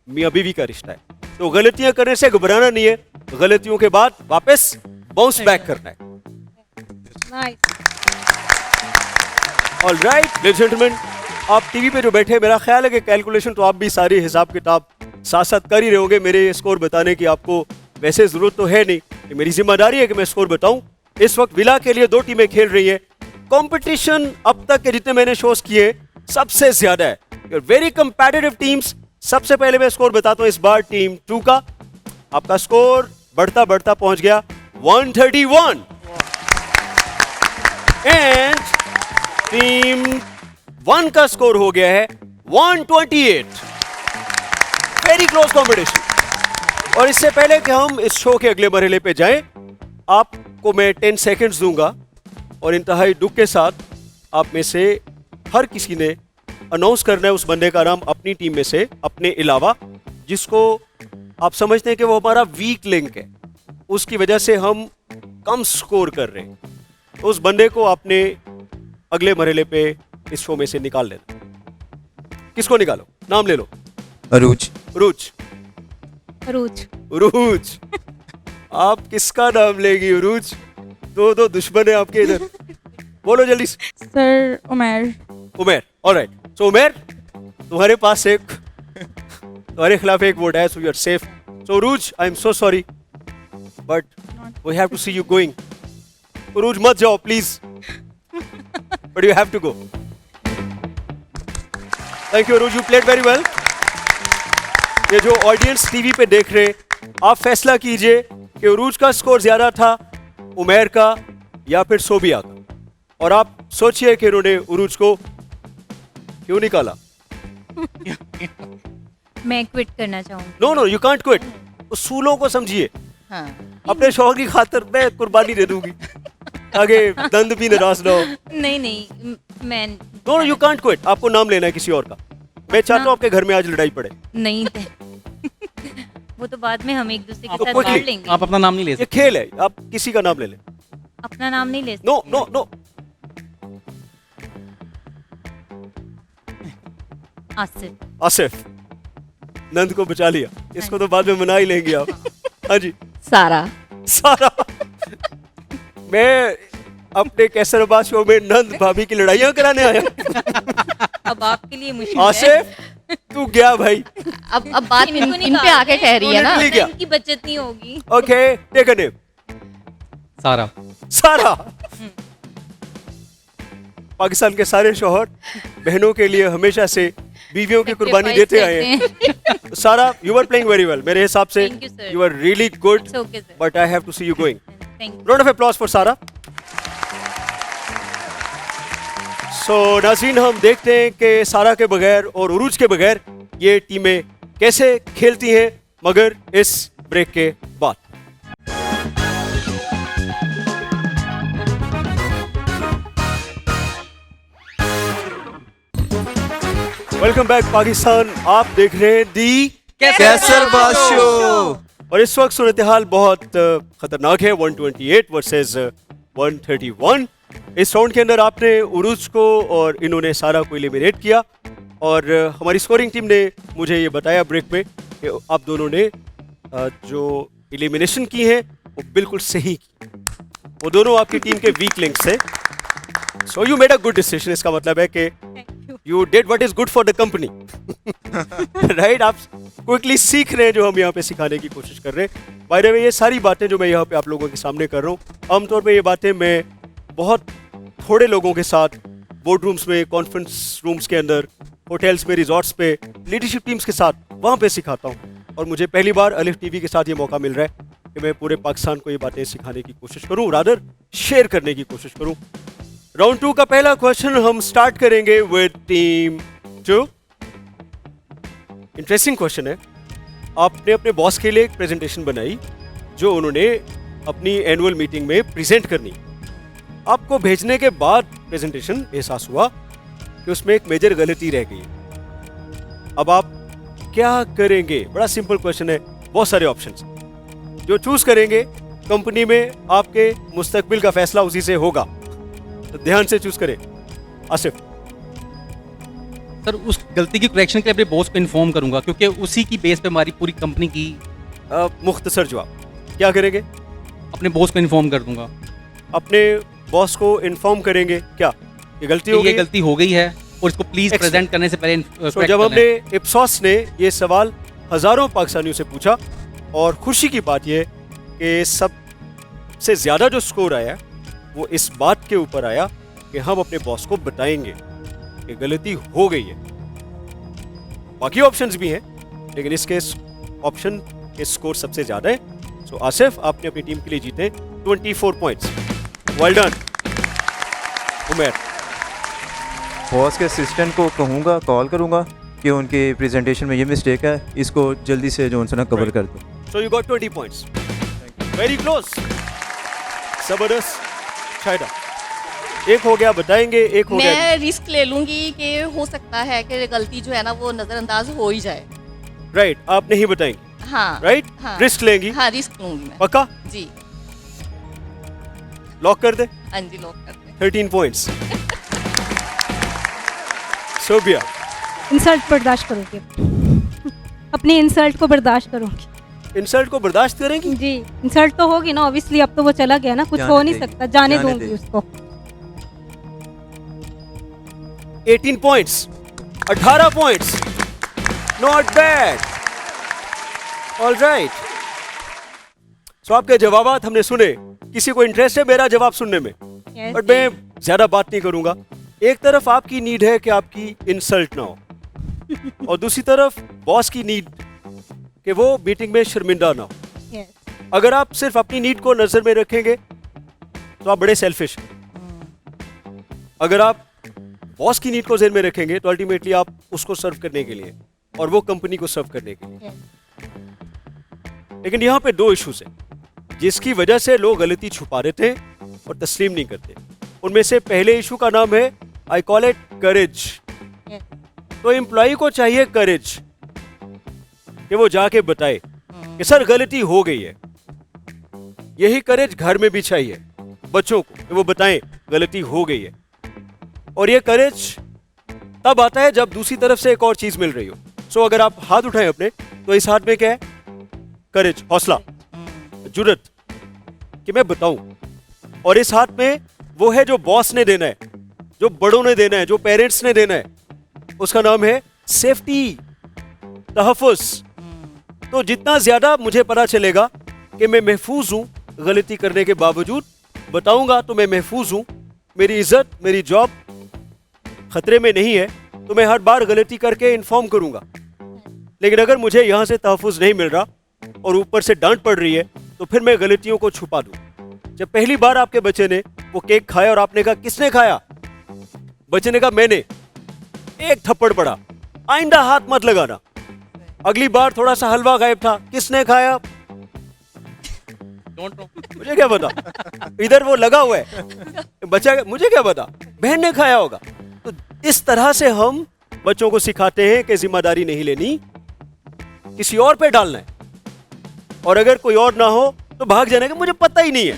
मियां बीवी का रिश्ता है। तो गलतियां करने से घबराना नहीं है, गलतियों के बाद वापस बाउंस बैक करना है। Nice. Alright ladies and gentleman, आप टीवी पे जो बैठे, मेरा ख्याल है कि कैलकुलेशन तो आप भी सारी हिसाब किताब साथ साथ कर ही रहे होंगे। मेरे स्कोर बताने की आपको वैसे जरूरत तो है नहीं, ये मेरी जिम्मेदारी है कि मैं स्कोर बताऊं। इस वक्त विला के लिए 2 टीमें खेल रही हैं। कंपटीशन अब तक के जितने मैंने शोज किए सबसे ज्यादा है, वेरी कंपेटिटिव टीम्स। सबसे पहले मैं स्कोर बताता हूं इस बार टीम 2 का। आपका स्कोर बढ़ता बढ़ता पहुंच गया 131 एंड टीम 1 का स्कोर हो गया है 128। Very close competition. और इससे पहले कि हम इस शो के अगले मरहले पे जाएं, आपको मैं 10 सेकंड्स दूंगा और इंतहाई दुख के साथ आप में से हर किसी ने अनाउंस करना है उस बंदे का नाम अपनी टीम में से, अपने अलावा, जिसको आप समझते हैं कि वो हमारा वीक लिंक है, उसकी वजह से हम कम स्कोर कर रहे हैं। तो उस बंदे को आपने अगले मरहले पे इस शो में से निकाल लेना। किसको निकालो? नाम ले लो। अरूज। रूज। रूज. रूज। आप किसका नाम लेंगी उरूज? दो दो दुश्मन है आपके इधर, बोलो जल्दी से। Sir Umair. Umer, alright. So Umer, तुम्हारे पास एक तुम्हारे खिलाफ एक वोट है, so you are safe. So Urooj, I am so sorry but we have to see you going. Urooj मत जाओ please, but you have to go. Thank you Urooj, you played very well. ये जो ऑडियंस टीवी पे देख रहे, आप फैसला कीजिए कि उरूज का स्कोर ज्यादा था, उमेर का या फिर सोबिया का, और आप सोचिए कि इन्होंने उरूज को क्यों निकाला। मैं क्विट करना चाहूँगी। No no, you can't quit. उसूलों को समझिए। हाँ अपने शौहर की खातिर मैं कुर्बानी दे दूंगी, आगे दंद भी नाराज ना हो। नहीं नहीं मैं no no, you can't quit. आपको नाम लेना है किसी और का। मैं चाहता हूँ आपके घर में आज लड़ाई पड़े। नहीं थे। वो तो बाद में हम एक दूसरे के तो साथ quickly, बांट लेंगे। आप अपना नाम नहीं ले ये सकते। खेल है, आप किसी का नाम ले लें। अपना नाम नहीं ले सकते। No no no, Asif. Asif. Nand को बचा लिया, इसको तो बाद में मना ही लेंगे आप। हाँ जी सारा। सारा। मैं अपने कैसरबाज शो में नंद भाभी की लड़ाइयाँ कराने आया। अब आपके लिए मुश्किल है। आसिफ तू गया भाई। अब बात इनको इन पे आके कह रही है ना। निकली क्या? इनकी बचत नहीं होगी। Okay, take a name. Sara. Sara. Pakistan के सारे शौहर बहनों के लिए हमेशा से बीवियों की कुर्बानी Sacrifice देते आए हैं। करते हैं। Sara, you are playing very well. मेरे हिसाब से Thank you, sir. You are really good, It's okay, sir. But I have to see you going. Thank you. Round of applause for Sara. So नाज़रीन, हम देखते हैं कि सारा के बगैर और उरूज के बगैर ये टीमें कैसे खेलती हैं, मगर इस ब्रेक के बाद। Welcome back Pakistan. आप देख रहे हैं दी कैसरबाज शो। और इस वक्त सूरत हाल बहुत खतरनाक है। 128 वर्सेस 131। इस राउंड के अंदर आपने उरूज को और इन्होंने सारा को एलिमिनेट किया, और हमारी स्कोरिंग टीम ने मुझे ये बताया ब्रेक में कि आप दोनों ने जो एलिमिनेशन की है वो बिल्कुल सही की। वो दोनों आपकी टीम के वीक लिंक्स हैं। So you made a good decision. इसका मतलब है कि you did what is good for the company. Right, आप क्विकली सीख रहे हैं जो हम यहाँ पे सिखाने की कोशिश कर रहे हैं। बाय द वे, ये सारी बातें जो मैं यहाँ पे आप लोगों के सामने कर रहा हूँ, आमतौर पे ये बातें मैं बहुत थोड़े लोगों के साथ बोर्ड रूम्स में, कॉन्फ्रेंस रूम्स के अंदर, होटल्स में, रिजॉर्ट्स पे, लीडरशिप टीम्स के साथ वहाँ पे सिखाता हूँ। और मुझे पहली बार अलिफ टीवी के साथ ये मौका मिल रहा है कि मैं पूरे पाकिस्तान को ये बातें सिखाने की कोशिश करूँ, रादर शेयर करने की कोशिश करूँ। राउंड 2 का पहला क्वेश्चन हम स्टार्ट करेंगे विद टीम 2। इंटरेस्टिंग क्वेश्चन है। आपने अपने बॉस के लिए एक प्रेजेंटेशन बनाई जो उन्होंने अपनी एनुअल मीटिंग में प्रेजेंट करनी। आपको भेजने के बाद प्रेजेंटेशन एहसास हुआ कि उसमें एक मेजर गलती रह गई है। अब आप क्या करेंगे? बड़ा सिंपल क्वेश्चन है, बहुत सारे ऑप्शंस। जो चूज करेंगे, कंपनी में आपके मुस्तकबिल का फैसला उसी से होगा, तो ध्यान से चूज करें। आसिफ। सर उस गलती की करेक्शन के लिए अपने बॉस को इन्फॉर्म करूंगा, क्योंकि उसी की बेस पे हमारी पूरी कंपनी की। मुख्तसर जवाब, क्या करेंगे? अपने बॉस को इन्फॉर्म कर दूंगा। अपने बॉस को इन्फॉर्म करेंगे क्या ये गलती हो ये गई? गलती हो गई है और इसको प्लीज Excellent. प्रेजेंट करने से पहले तो correct जब कर हमने लें। इप्सॉस ने ये सवाल हजारों पाकिस्तानियों से पूछा, और खुशी की बात ये कि सबसे ज्यादा जो स्कोर आया वो इस बात के ऊपर आया कि हम अपने बॉस को बताएंगे कि गलती हो गई है। बाकी ऑप्शंस भी हैं, लेकिन इसके ऑप्शन के स्कोर सबसे ज्यादा है। सो आसिफ, आपने अपनी टीम के लिए जीते 24 points. Well done. Umer. Boss के असिस्टेंट को कहूँगा, कॉल करूँगा कि उनके प्रेजेंटेशन में ये मिस्टेक है, इसको जल्दी से जो उनसे ना कवर Right. कर दो। So you got 20 points. Very close. जबरदस्त। शायदा एक हो गया, बताएंगे, एक हो गया। मैं रिस्क ले लूंगी कि हो सकता है कि गलती जो है ना वो नजरअंदाज हो ही जाए। राइट, आप नहीं बताएंगे। हाँ राइट, हाँ। रिस्क लेंगी। हाँ रिस्क लूंगी मैं। पक्का? जी लॉक कर दे। हाँ जी, लॉक करते हैं। 13 पॉइंट्स। सोबिया। इंसल्ट बर्दाश्त करूंगी। अपनी इंसल्ट को बर्दाश्त करूंगी। इंसल्ट को बर्दाश्त करेंगी? जी, इंसल्ट तो होगी ना ऑब्वियसली, अब तो वो चला गया ना, कुछ जाने हो नहीं देंगे, सकता, जाने जाने दूंगी देंगे। उसको। 18 points, 18 points, not bad, alright. So आपके जवाबात हमने सुने, किसी को इंटरेस्ट है मेरा जवाब सुनने में? Yes, बट मैं ज्यादा बात नहीं करूंगा। एक तरफ आपकी नीड है कि आपकी इंसल्ट ना हो, और दूसरी तरफ बॉस की नीड कि वो मीटिंग में शर्मिंदा ना हो। yes, अगर आप सिर्फ अपनी नीड को नजर में रखेंगे तो आप बड़े सेल्फिश हैं। अगर आप बॉस की नीड को ज़हन में रखेंगे तो अल्टीमेटली आप उसको सर्व करने के लिए और वो कंपनी को सर्व करने के लिए। yes. लेकिन यहाँ पे दो इश्यूज हैं जिसकी वजह से लोग गलती छुपा देते हैं और तस्लीम नहीं करते। उनमें से पहले इशू का नाम है, I call it courage. Yes. तो एम्प्लॉय को चाहिए करेज कि वो जाके बताए कि सर गलती हो गई है। यही करेज घर में भी चाहिए बच्चों को कि वो बताएं गलती हो गई है। और ये करेज तब आता है जब दूसरी तरफ से एक और चीज मिल रही हो। सो अगर आप हाथ उठाएं अपने, तो इस हाथ में क्या है? करेज, हौसला, जुर्रत कि मैं बताऊं। और इस हाथ में वो है जो बॉस ने देना है, जो बड़ों ने देना है, जो पेरेंट्स ने देना है, उसका नाम है सेफ्टी, तहफ़्फ़ुज़। तो जितना ज्यादा मुझे पता चलेगा कि मैं महफूज हूं, गलती करने के बावजूद बताऊंगा तो मैं महफूज हूं, मेरी इज्जत, मेरी जॉब खतरे में नहीं है, तो मैं हर बार गलती करके इन्फॉर्म करूंगा। लेकिन अगर मुझे यहां से तहफ़्फ़ुज़ नहीं मिल रहा और ऊपर से डांट पड़ रही है, तो फिर मैं गलतियों को छुपा दूं। जब पहली बार आपके बच्चे ने वो केक खाया और आपने कहा किसने खाया, बच्चे ने कहा मैंने, एक थप्पड़ पड़ा, आइंदा हाथ मत लगाना। अगली बार थोड़ा सा हलवा गायब था, किसने खाया? Don't know. मुझे क्या पता, इधर वो लगा हुआ है, बच्चा, मुझे क्या पता, बहन ने खाया होगा। तो इस तरह से हम बच्चों को सिखाते हैं कि जिम्मेदारी नहीं लेनी, किसी और पे डालना है, और अगर कोई और ना हो तो भाग जाने का मुझे पता ही नहीं है।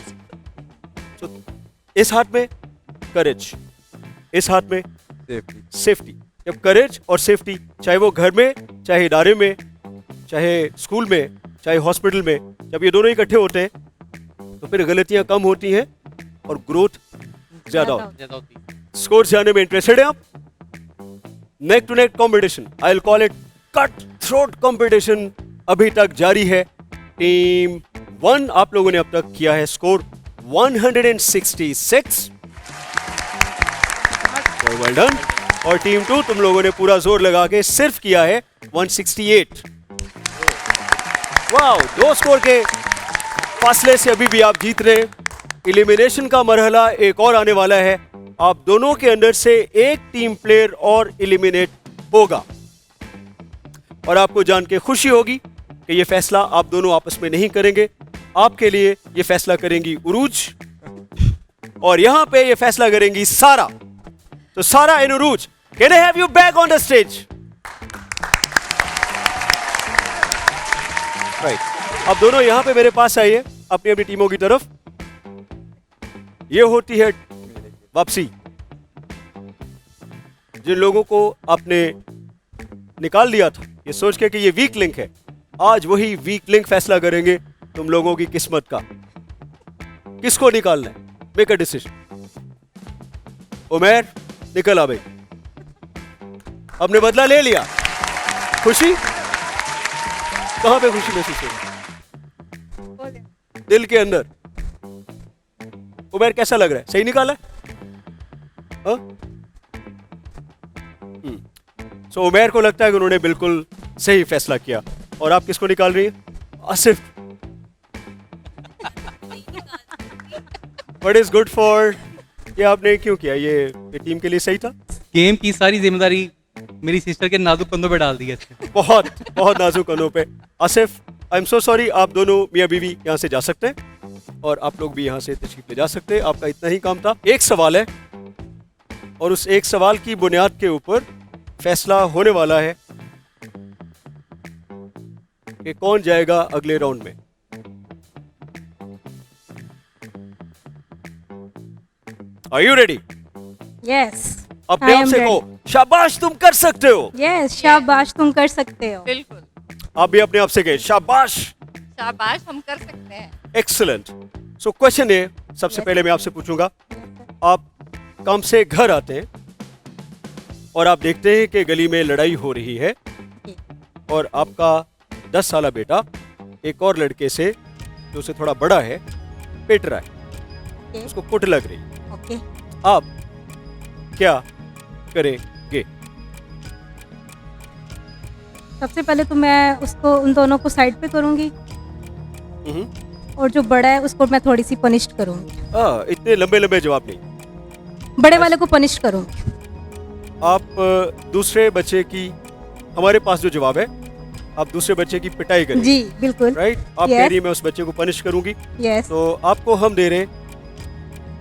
तो इस हाथ में करेज, इस हाथ में सेफ्टी। सेफ्टी। जब करेज और सेफ्टी, चाहे वो घर में, चाहे इदारे में, चाहे स्कूल में, चाहे हॉस्पिटल में, जब ये दोनों इकट्ठे होते हैं तो फिर गलतियां कम होती हैं और ग्रोथ ज्यादा होती है। ज़्यादा होती है। स्कोर जाने में इंटरेस्टेड है आप? Neck to neck competition, I will call it cut throat competition, अभी तक जारी है। टीम 1 आप लोगों ने अब तक किया है स्कोर 166, वेल डन। और टीम 2 तुम लोगों ने पूरा जोर लगा के सिर्फ किया है 168। वाओ, 2 स्कोर के फासले से अभी भी आप जीत रहे। एलिमिनेशन का मरहला एक और आने वाला है, आप दोनों के अंदर से एक टीम प्लेयर और एलिमिनेट होगा, और आपको जान के खुशी होगी कि ये फैसला आप दोनों आपस में नहीं करेंगे, आपके लिए ये फैसला करेंगी उरूज, और यहां पे ये फैसला करेंगी सारा। तो सारा and Urooj, can I have you back on the stage? Right, अब दोनों यहां पे मेरे पास आइए अपनी अपनी टीमों की तरफ। ये होती है वापसी। जिन लोगों को आपने निकाल दिया था ये सोच के कि ये वीक लिंक है, आज वही वीक लिंक फैसला करेंगे तुम लोगों की किस्मत का, किसको निकालना है। Make a decision. उमैर, निकल आ भाई, हमने बदला ले लिया। खुशी, कहां पे खुशी महसूस हो रही? दिल के अंदर। उमैर, कैसा लग रहा है? सही निकाला है? सो उमैर को लगता है कि उन्होंने बिल्कुल सही फैसला किया। और आप किसको निकाल रही है? Asif. What is good for, ये आपने क्यों किया? ये टीम के लिए सही था? गेम की सारी जिम्मेदारी मेरी सिस्टर के नाजुक कंधों पे डाल दी है। बहुत बहुत नाजुक कदों पे। आसिफ, आई एम सो सॉरी, आप दोनों मियाँ बीवी यहाँ से जा सकते हैं और आप लोग भी यहाँ से तशरीफ ले जा सकते हैं। आपका इतना ही काम था। एक सवाल है और उस एक सवाल की बुनियाद के ऊपर फैसला होने वाला है कि कौन जाएगा अगले राउंड में। Are you ready? यस, अपने I आप am से ready. कहो शाबाश तुम कर सकते हो। यस, शाबाश तुम कर सकते हो। बिल्कुल। आप भी अपने आप से कहें शाबाश शाबाश, हम कर सकते हैं। एक्सलेंट। सो क्वेश्चन ए, सबसे पहले मैं आपसे पूछूंगा, आप काम से घर आते हैं और आप देखते हैं कि गली में लड़ाई हो रही है और आपका 10 साला बेटा एक और लड़के से जो उससे थोड़ा बड़ा है पिट रहा है, उसको कुट लग रही है, ओके। आप क्या करेंगे? सबसे पहले तो मैं उसको उन दोनों को साइड पे करूंगी और जो बड़ा है उसको मैं थोड़ी सी पनिश करूंगी। इतने लंबे लंबे जवाब नहीं। बड़े वाले को पनिश करूंगी। आप दूसरे बच्चे की, हमारे पास जो जवाब है, आप दूसरे बच्चे की पिटाई करेंगे। जी बिल्कुल। राइट, आप Yes. कह रही मैं उस बच्चे को पनिश करूंगी, यस, तो आपको हम दे रहे हैं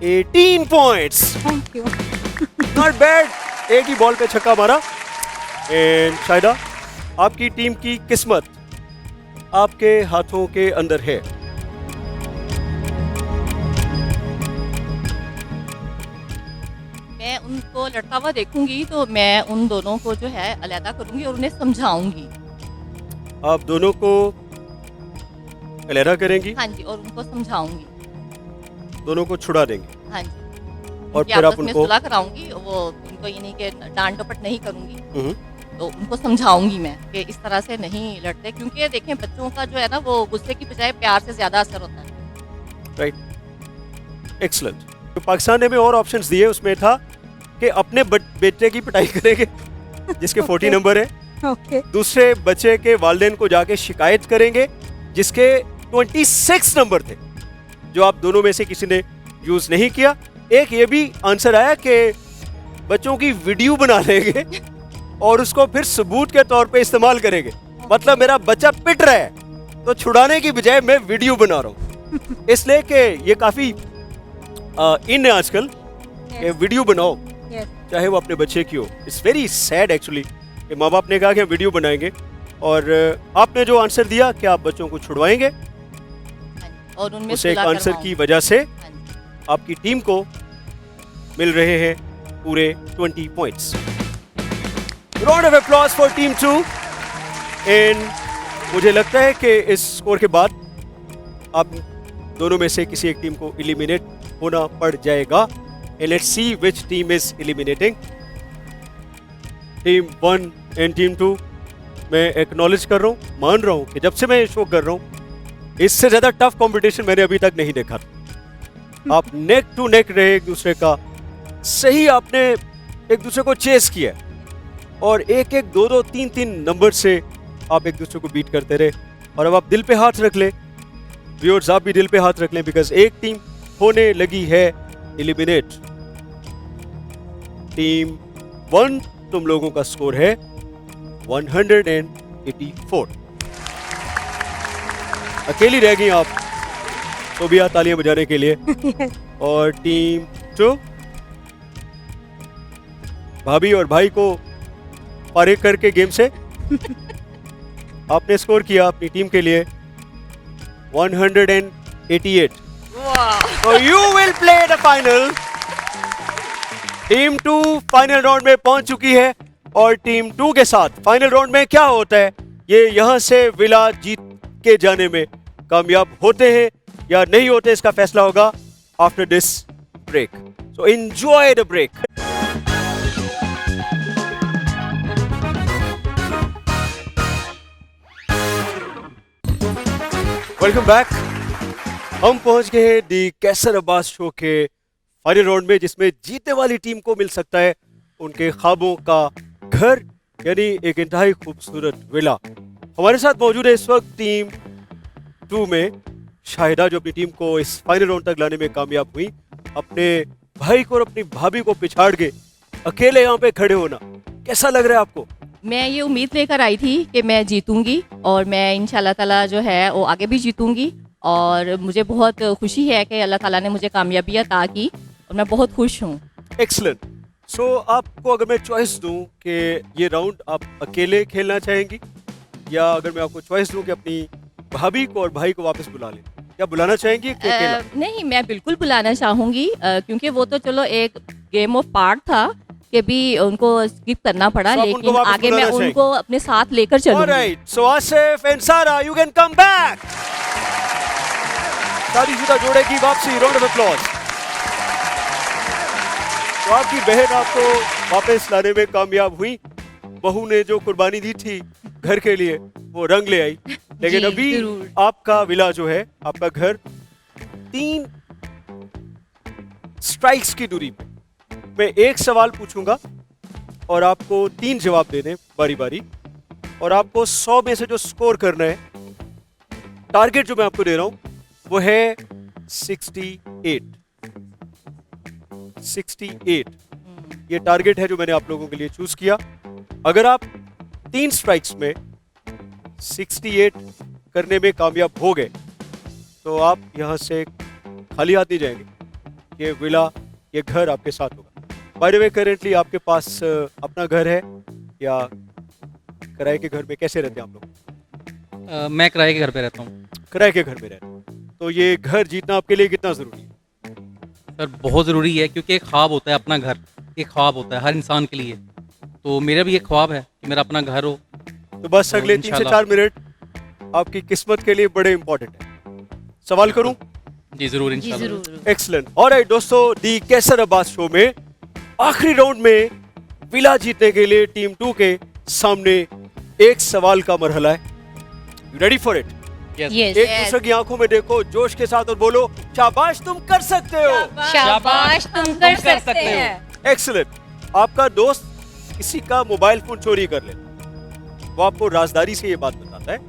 18 points. Thank you. Not bad, एक ही बॉल पे छक्का मारा। एंड शाहिदा, आपकी टीम की किस्मत आपके हाथों के अंदर है। मैं उनको लड़ता हुआ देखूंगी तो मैं उन दोनों को जो है अलहदा करूंगी और उन्हें समझाऊंगी। आप दोनों को अलहदा करेंगी, हाँ जी, और उनको समझाऊंगी। दोनों को छुड़ा देंगे हाँ जी, और उनकी फिर आपस आप में उनको सुलह कराऊंगी। वो उनको ये नहीं कि डांट डपट नहीं करूंगी, हम्म, तो उनको समझाऊंगी मैं कि इस तरह से नहीं लड़ते, क्योंकि ये देखें बच्चों का जो है ना वो गुस्से की बजाय प्यार से ज्यादा असर होता है। Right, excellent. तो पाकिस्तान ने में और ऑप्शंस दिए, उसमें था कि अपने बेटे की पिटाई करेंगे जिसके 40 नंबर है, ओके। दूसरे बच्चे के वालिदैन को जाके शिकायत करेंगे जिसके 26 नंबर थे, जो आप दोनों में से किसी ने यूज नहीं किया। एक ये भी आंसर आया कि बच्चों की वीडियो बना लेंगे और उसको फिर सबूत के तौर पे इस्तेमाल करेंगे। मतलब मेरा बच्चा पिट रहा है तो छुड़ाने की बजाय मैं वीडियो बना रहा हूँ, इसलिए कि ये काफी इन है आजकल कि वीडियो बनाओ, यस, चाहे वो अपने बच्चे की हो। इट्स वेरी सैड एक्चुअली कि माँ बाप ने कहा कि हम वीडियो बनाएंगे और आपने जो आंसर दिया कि आप बच्चों को छुड़वाएंगे, हाँ जी, और उनमें उस एक सुलह आंसर करवाऊंगी। की वजह से हाँ जी। आपकी टीम को मिल रहे हैं पूरे 20 points. Round of applause for team 2। And मुझे लगता है कि इस स्कोर के बाद आप दोनों में से किसी एक टीम को एलिमिनेट होना पड़ जाएगा। And let's see which team is eliminating. Team 1 and team 2, मैं एक्नॉलेज कर रहा हूँ, मान रहा हूँ कि जब से मैं ये शो कर रहा हूँ इससे ज्यादा टफ कंपटीशन मैंने अभी तक नहीं देखा था। आप नेक टू नेक रहे एक दूसरे का, सही आपने एक दूसरे को चेस किया और एक एक दो दो तीन तीन नंबर से आप एक दूसरे को बीट करते रहे। और अब आप दिल पे हाथ रख ले, व्यूअर्स आप भी दिल पे हाथ रख लें, बिकॉज एक टीम होने लगी है एलिमिनेट। टीम 1 तुम लोगों का स्कोर है 184। अकेली रह गई आप, तो भी तालियां बजाने के लिए। और टीम 2, भाभी और भाई को पारिक करके गेम से आपने स्कोर किया अपनी टीम के लिए 188। So you will play the final. Team 2 final round में पहुंच चुकी है और टीम 2 के साथ फाइनल राउंड में क्या होता है, ये यहां से विला जीत के जाने में कामयाब होते हैं या नहीं होते, इसका फैसला होगा after this break. So enjoy the break. Welcome back. हम पहुंच गए हैं दी कैसर अब्बास शो के फाइनल राउंड में, जिसमें जीतने वाली टीम को मिल सकता है उनके ख्वाबों का घर, यानी एक इंतहाई खूबसूरत विला। हमारे साथ मौजूद है इस वक्त टीम 2 में शाहिदा, जो अपनी टीम को इस फाइनल राउंड तक लाने में कामयाब हुई। अपने भाई को और अपनी भाभी को पिछाड़ के अकेले यहाँ पे खड़े होना कैसा लग रहा है आपको? मैं ये उम्मीद लेकर आई थी कि मैं जीतूंगी और मैं इंशाल्लाह ताला जो है वो आगे भी जीतूंगी, और मुझे बहुत खुशी है कि अल्लाह ताला ने मुझे कामयाबी अता की और मैं बहुत खुश हूँ। एक्सलेंट। सो आपको अगर मैं चॉइस दूं कि ये राउंड आप अकेले खेलना चाहेंगी, या अगर मैं आपको चॉइस दूं कि अपनी भाभी को और भाई को वापस बुला लें, क्या बुलाना चाहेंगी कि अकेला? नहीं, मैं बिल्कुल बुलाना चाहूँगी, क्योंकि वो तो चलो एक गेम ऑफ पार्ट था कि भी उनको स्किप करना पड़ा, So आप उनको लेकिन वापस आगे मैं बुलाना उनको अपने साथ लेकर चलूँगी। Alright, so Asif and Sara, you can come back. शादीशुदा जोड़े की वापसी, राउंड ऑफ अप्लॉज। तो आपकी बहन आपको वापस लाने में कामयाब हुई। बहू ने जो कुर्बानी दी थी घर के लिए वो रंग ले आई। लेकिन जी, अभी जरूर। आपका विला जो है, आपका घर 3 स्ट्राइक्स की दूरी पे। मैं एक सवाल पूछूंगा और आपको 3 जवाब देने बारी बारी, और आपको 100 में से जो स्कोर करना है, टारगेट जो मैं आपको दे रहा हूं वो है 68। 68 ये टारगेट है जो मैंने आप लोगों के लिए चूज किया। अगर आप 3 स्ट्राइक्स में 68 करने में कामयाब हो गए तो आप यहां से खाली हाथ नहीं जाएंगे। ये विला, ये घर आपके साथ होगा। बाय द वे, करेंटली आपके पास अपना घर है या किराए के घर में कैसे रहते हैं आप लोग? मैं किराए के घर पे रहता हूँ। किराए के घर में रहते हैं। तो ये घर जीतना आपके लिए कितना जरूरी है? सर बहुत ज़रूरी है, क्योंकि एक ख्वाब होता है अपना घर, एक ख्वाब होता है हर इंसान के लिए। तो मेरा भी एक ख्वाब है कि मेरा अपना घर हो। तो बस तो अगले 3 से इंशाल्लाह। 4 मिनट आपकी किस्मत के लिए बड़े इंपॉर्टेंट है। सवाल करूं? जी ज़रूर, जी इंशाल्लाह। जरूर। एक्सलेंट। ऑलराइट दोस्तों, दी कैसर अब्बास शो में आखिरी राउंड में विला जीतने के लिए टीम 2 के सामने एक सवाल का मरहला है। You ready for it? Yes. Yes. एक दूसरे की आंखों में देखो, जोश के साथ, और बोलो शाबाश तुम कर सकते हो। शाबाश तुम कर सकते हैं। एक्सलेंट। आपका दोस्त किसी का मोबाइल फोन चोरी कर ले, वो आपको राजदारी से ये बात बताता है,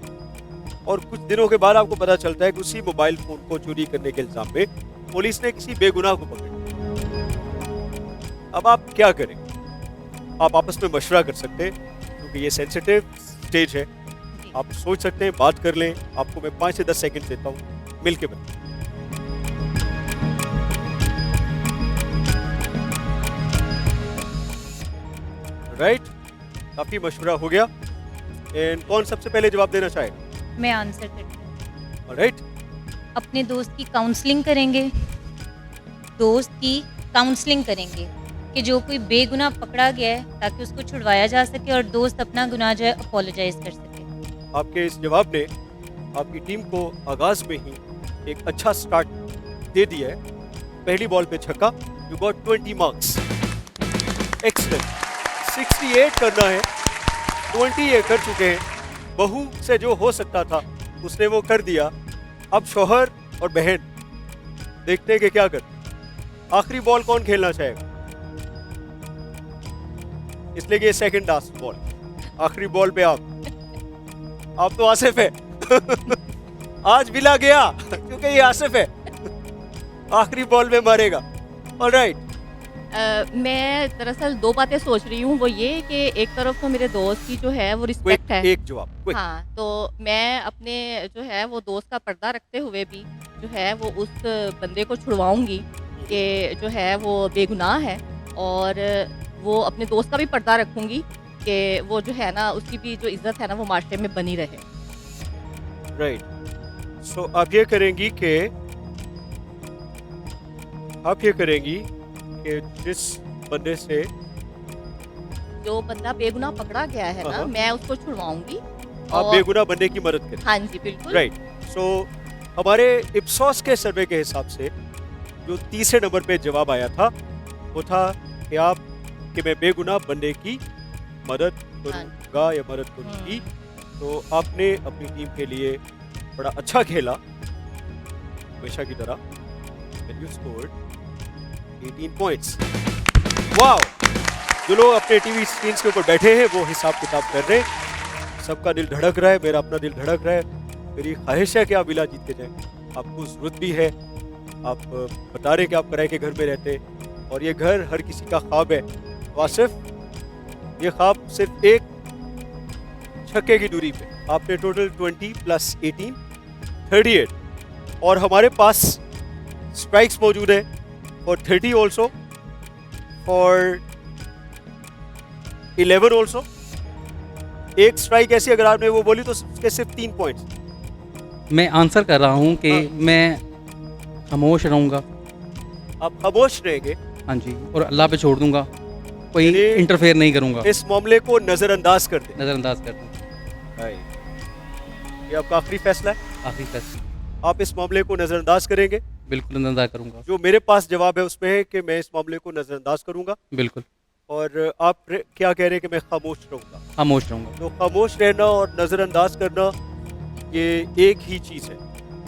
और कुछ दिनों के बाद आपको पता चलता है कि उसी मोबाइल फोन को चोरी करने के इल्जाम में पुलिस ने किसी बेगुनाह को पकड़ लिया। अब आप क्या करें? आप आपस में मशवरा कर सकते हैं, क्योंकि ये सेंसिटिव स्टेज है। आप सोच सकते हैं, बात कर लें। आपको मैं 5 से 10 सेकंड देता हूं, मिलके बताएं। राइट, काफी मशवरा हो गया। एंड कौन सबसे पहले जवाब देना चाहेगा? मैं आंसर करती हूँ। राइट, अपने दोस्त की काउंसलिंग करेंगे, दोस्त की काउंसलिंग करेंगे कि जो कोई बेगुनाह पकड़ा गया है ताकि उसको छुड़वाया जा सके और दोस्त अपना गुनाह जो है अपोलोजाइज कर सके। आपके इस जवाब ने आपकी टीम को आगाज में ही एक अच्छा स्टार्ट दे दिया है। पहली बॉल पे छक्का, यू गॉट 20 मार्क्स। एक्सलेंट। 68 करना है, 20 ये कर चुके हैं। बहू से जो हो सकता था उसने वो कर दिया। अब शौहर और बहन देखते हैं कि क्या करते। आखिरी बॉल कौन खेलना चाहेगा? इसलिए कि ये सेकंड लास्ट बॉल, आखिरी बॉल पे आप तो आसिफ है। आज विला गया क्योंकि ये आसिफ है। आखिरी बॉल में मारेगा। ऑलराइट। मैं दरअसल 2 बातें सोच रही हूँ। वो ये कि एक तरफ तो मेरे दोस्त की जो है वो रिस्पेक्ट है। एक जवाब quick। हाँ, तो मैं अपने जो है वो दोस्त का पर्दा रखते हुए भी जो है वो उस बंदे को छुड़वाऊंगी कि जो है वो बेगुनाह है, और वो अपने दोस्त का भी पर्दा रखूंगी कि वो जो है ना उसकी भी जो इज्जत है ना वो माशरे में बनी रहे। राइट। सो आप ये करेंगी कि जिस बंदे से जो बंदा बेगुनाह पकड़ा गया है ना, हाँ। मैं उसको छुड़वाऊंगी। आप और- बेगुनाह बंदे की मदद करें। हाँ जी, बिल्कुल। राइट। सो हमारे इप्सॉस के सर्वे के हिसाब से जो तीसरे नंबर पे जवाब आया था वो था कि मैं बेगुनाह बंदे की मदद करूंगा या मदद करूंगी। तो आपने अपनी टीम के लिए बड़ा अच्छा खेला हमेशा की तरह। You scored 18 points. वाओ! जो लोग अपने टीवी स्क्रीन के ऊपर बैठे हैं वो हिसाब किताब कर रहे हैं। सबका दिल धड़क रहा है, मेरा अपना दिल धड़क रहा है। मेरी ख्वाहिश है कि आप विला जीत के जाएं। आपको जरूरत भी है। आप बता रहे हैं कि आप किराए के घर में रहते हैं और ये घर हर किसी का ख्वाब है। वासिफ, ये ख्वाब सिर्फ एक छक्के की दूरी पे। आपने टोटल 20 + 18 38, और हमारे पास स्ट्राइक्स मौजूद है फॉर 30 ऑल्सो, फॉर 11 ऑल्सो। एक स्ट्राइक ऐसी अगर आपने वो बोली तो उसके सिर्फ 3 पॉइंट्स। मैं आंसर कर रहा हूँ कि हाँ। मैं खामोश रहूँगा। आप खामोश रहेंगे, हाँ जी, और अल्लाह पे छोड़ दूंगा, कोई यानी इंटरफेयर नहीं करूँगा, इस मामले को नजरअंदाज कर दें। नज़रअंदाज कर दूँ। ये आपका आखिरी फैसला है? आखिरी फैसला। आप इस मामले को नज़रअंदाज करेंगे? बिल्कुल नजर करूँगा। जो मेरे पास जवाब है उसमें है कि मैं इस मामले को नज़रअंदाज करूंगा, बिल्कुल और आप क्या कह रहे हैं कि मैं खामोश रहूंगा? खामोश रहूँगा। तो खामोश रहना और नज़रअंदाज करना ये एक ही चीज़ है,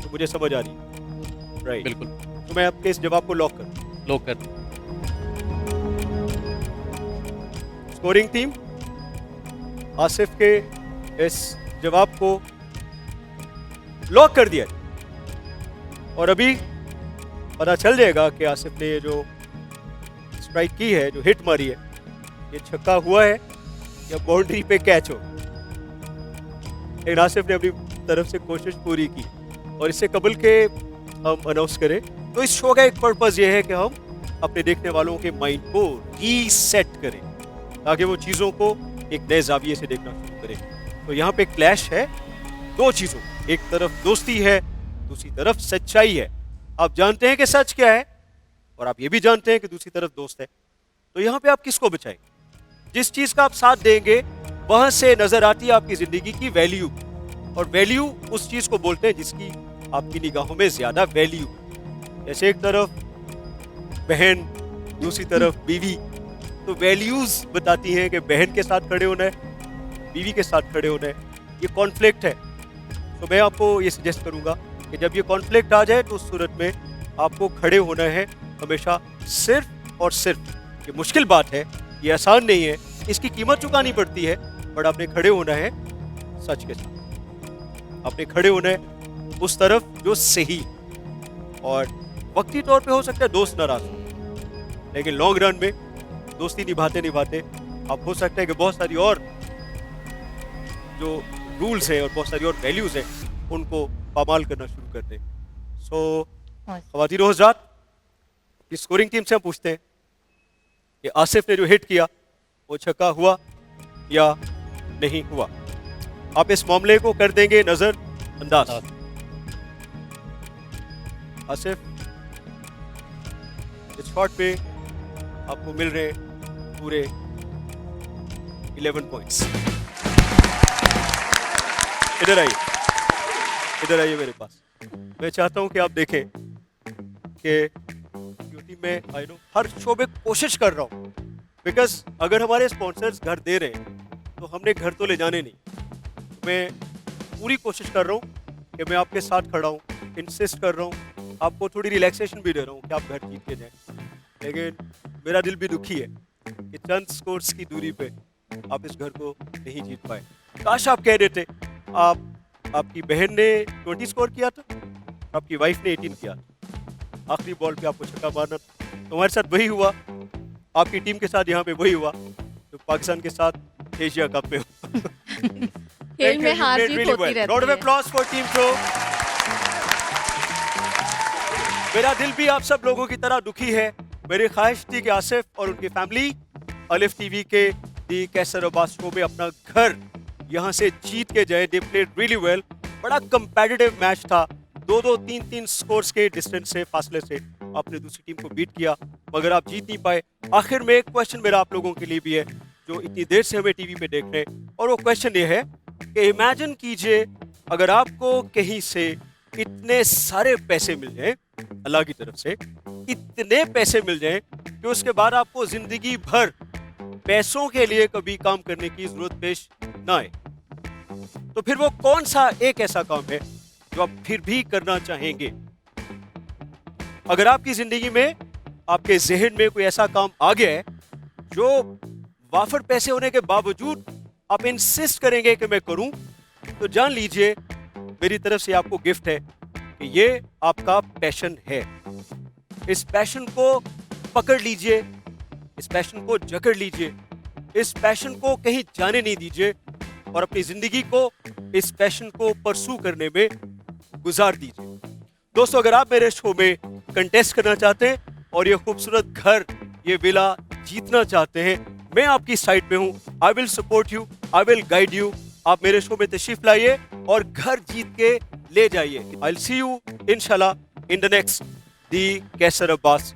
तो मुझे समझ आ रही है, राइट? बिल्कुल। तो मैं आपके इस जवाब को लॉक करूँ। लोग कर स्कोरिंग टीम, आसिफ के इस जवाब को लॉक कर दिया है। और अभी पता चल जाएगा कि आसिफ ने ये जो स्ट्राइक की है, जो हिट मारी है, ये छक्का हुआ है या बाउंड्री पे कैच हो। लेकिन आसिफ ने अपनी तरफ से कोशिश पूरी की, और इससे कबल के हम अनाउंस करें तो इस शो का एक पर्पस ये है कि हम अपने देखने वालों के माइंड को रीसेट करें, ताकि वो चीज़ों को एक नए जाविये से देखना शुरू करें। तो यहाँ पे क्लैश है दो चीज़ों, एक तरफ दोस्ती है, दूसरी तरफ सच्चाई है। आप जानते हैं कि सच क्या है, और आप ये भी जानते हैं कि दूसरी तरफ दोस्त है। तो यहाँ पे आप किसको बचाएंगे? जिस चीज़ का आप साथ देंगे वहां से नजर आती है आपकी जिंदगी की वैल्यू, और वैल्यू उस चीज़ को बोलते हैं जिसकी आपकी निगाहों में ज्यादा वैल्यू। जैसे एक तरफ बहन, दूसरी तरफ बीवी, तो वैल्यूज बताती हैं कि बहन के साथ खड़े होना है, बीवी के साथ खड़े होना है। ये कॉन्फ्लिक्ट है। तो मैं आपको ये सजेस्ट करूंगा कि जब ये कॉन्फ्लिक्ट आ जाए तो उस सूरत में आपको खड़े होना है हमेशा सिर्फ और सिर्फ। ये मुश्किल बात है, ये आसान नहीं है, इसकी कीमत चुकानी पड़ती है, बट आपने खड़े होना है सच के साथ। आपने खड़े होना है उस तरफ जो सही, और वक्ती तौर पे हो सकता है दोस्त नाराज हो, लेकिन लॉन्ग रन में दोस्ती निभाते निभाते आप हो सकता है कि बहुत सारी और जो रूल्स है और बहुत सारी और वैल्यूज है उनको पामाल करना शुरू कर दें। सो ख़वातीन और हज़रात, इस स्कोरिंग टीम से हम पूछते हैं कि आसिफ ने जो हिट किया वो छक्का हुआ या नहीं हुआ। आप इस मामले को कर देंगे नजर अंदाज। आसिफ, इस शॉट पे आपको मिल रहे पूरे 11 पॉइंट्स। इधर आइए, इधर आइए मेरे पास। मैं चाहता हूं कि आप देखें कि क्योंकि मैं आई नो हर शो में कोशिश कर रहा हूं, बिकॉज अगर हमारे स्पॉन्सर्स घर दे रहे हैं तो हमने घर तो ले जाने नहीं। मैं पूरी कोशिश कर रहा हूं कि मैं आपके साथ खड़ा हूं, इंसिस्ट कर रहा हूं, आपको थोड़ी रिलैक्सेशन भी दे रहा हूं कि आप घर जीत के जाएं। लेकिन मेरा दिल भी दुखी है कि चंद स्कोर्स की दूरी पे आप इस घर को नहीं जीत पाए। काश आप कह देते आपकी बहन ने 20 स्कोर किया था, आपकी वाइफ ने 18 किया, आखिरी बॉल पे आपको छक्का मारना। तो हमारे साथ वही हुआ, आपकी टीम के साथ यहाँ पे वही हुआ जो पाकिस्तान के साथ एशिया कप में खेल में हार जीत होती रहती है। Round of applause for team pro. मेरा दिल भी आप सब लोगों की तरह दुखी है। मेरी ख्वाहिश थी कि आसिफ और उनकी फैमिली अलिफ टीवी के दी कैसर अब्बास शो में अपना घर यहाँ से जीत के जाए। दे प्लेड रियली वेल, बड़ा कंपेटिटिव मैच था। 2-2, 3-3 स्कोर्स के डिस्टेंस से, फासले से आपने दूसरी टीम को बीट किया, मगर आप जीत नहीं पाए। आखिर में एक क्वेश्चन मेरा आप लोगों के लिए भी है जो इतनी देर से हमें टीवी पे देख रहे हैं, और वो क्वेश्चन ये है कि इमेजिन कीजिए अगर आपको कहीं से इतने सारे पैसे मिल जाए, अल्लाह की तरफ से इतने पैसे मिल जाए कि उसके बाद आपको जिंदगी भर पैसों के लिए कभी काम करने की जरूरत पेश ना आए, तो फिर वो कौन सा एक ऐसा काम है जो आप फिर भी करना चाहेंगे? अगर आपकी जिंदगी में, आपके जहन में कोई ऐसा काम आ गया है जो वाफर पैसे होने के बावजूद आप इंसिस्ट करेंगे कि मैं करूं, तो जान लीजिए मेरी तरफ से आपको गिफ्ट है कि ये आपका पैशन है। इस पैशन को पकड़ लीजिए, इस पैशन को जकड़ लीजिए, इस पैशन को कहीं जाने नहीं दीजिए, और अपनी जिंदगी को इस पैशन को परसू करने में गुजार दीजिए। दोस्तों, अगर आप मेरे शो में कंटेस्ट करना चाहते हैं और ये खूबसूरत घर, ये विला जीतना चाहते हैं, मैं आपकी साइड पे हूं। I will support you, I will guide you. आप मेरे शो में तशरीफ लाइए और घर जीत के ले जाइए। आई विल सी यू इंशाल्लाह in the next the Kaiser Abbas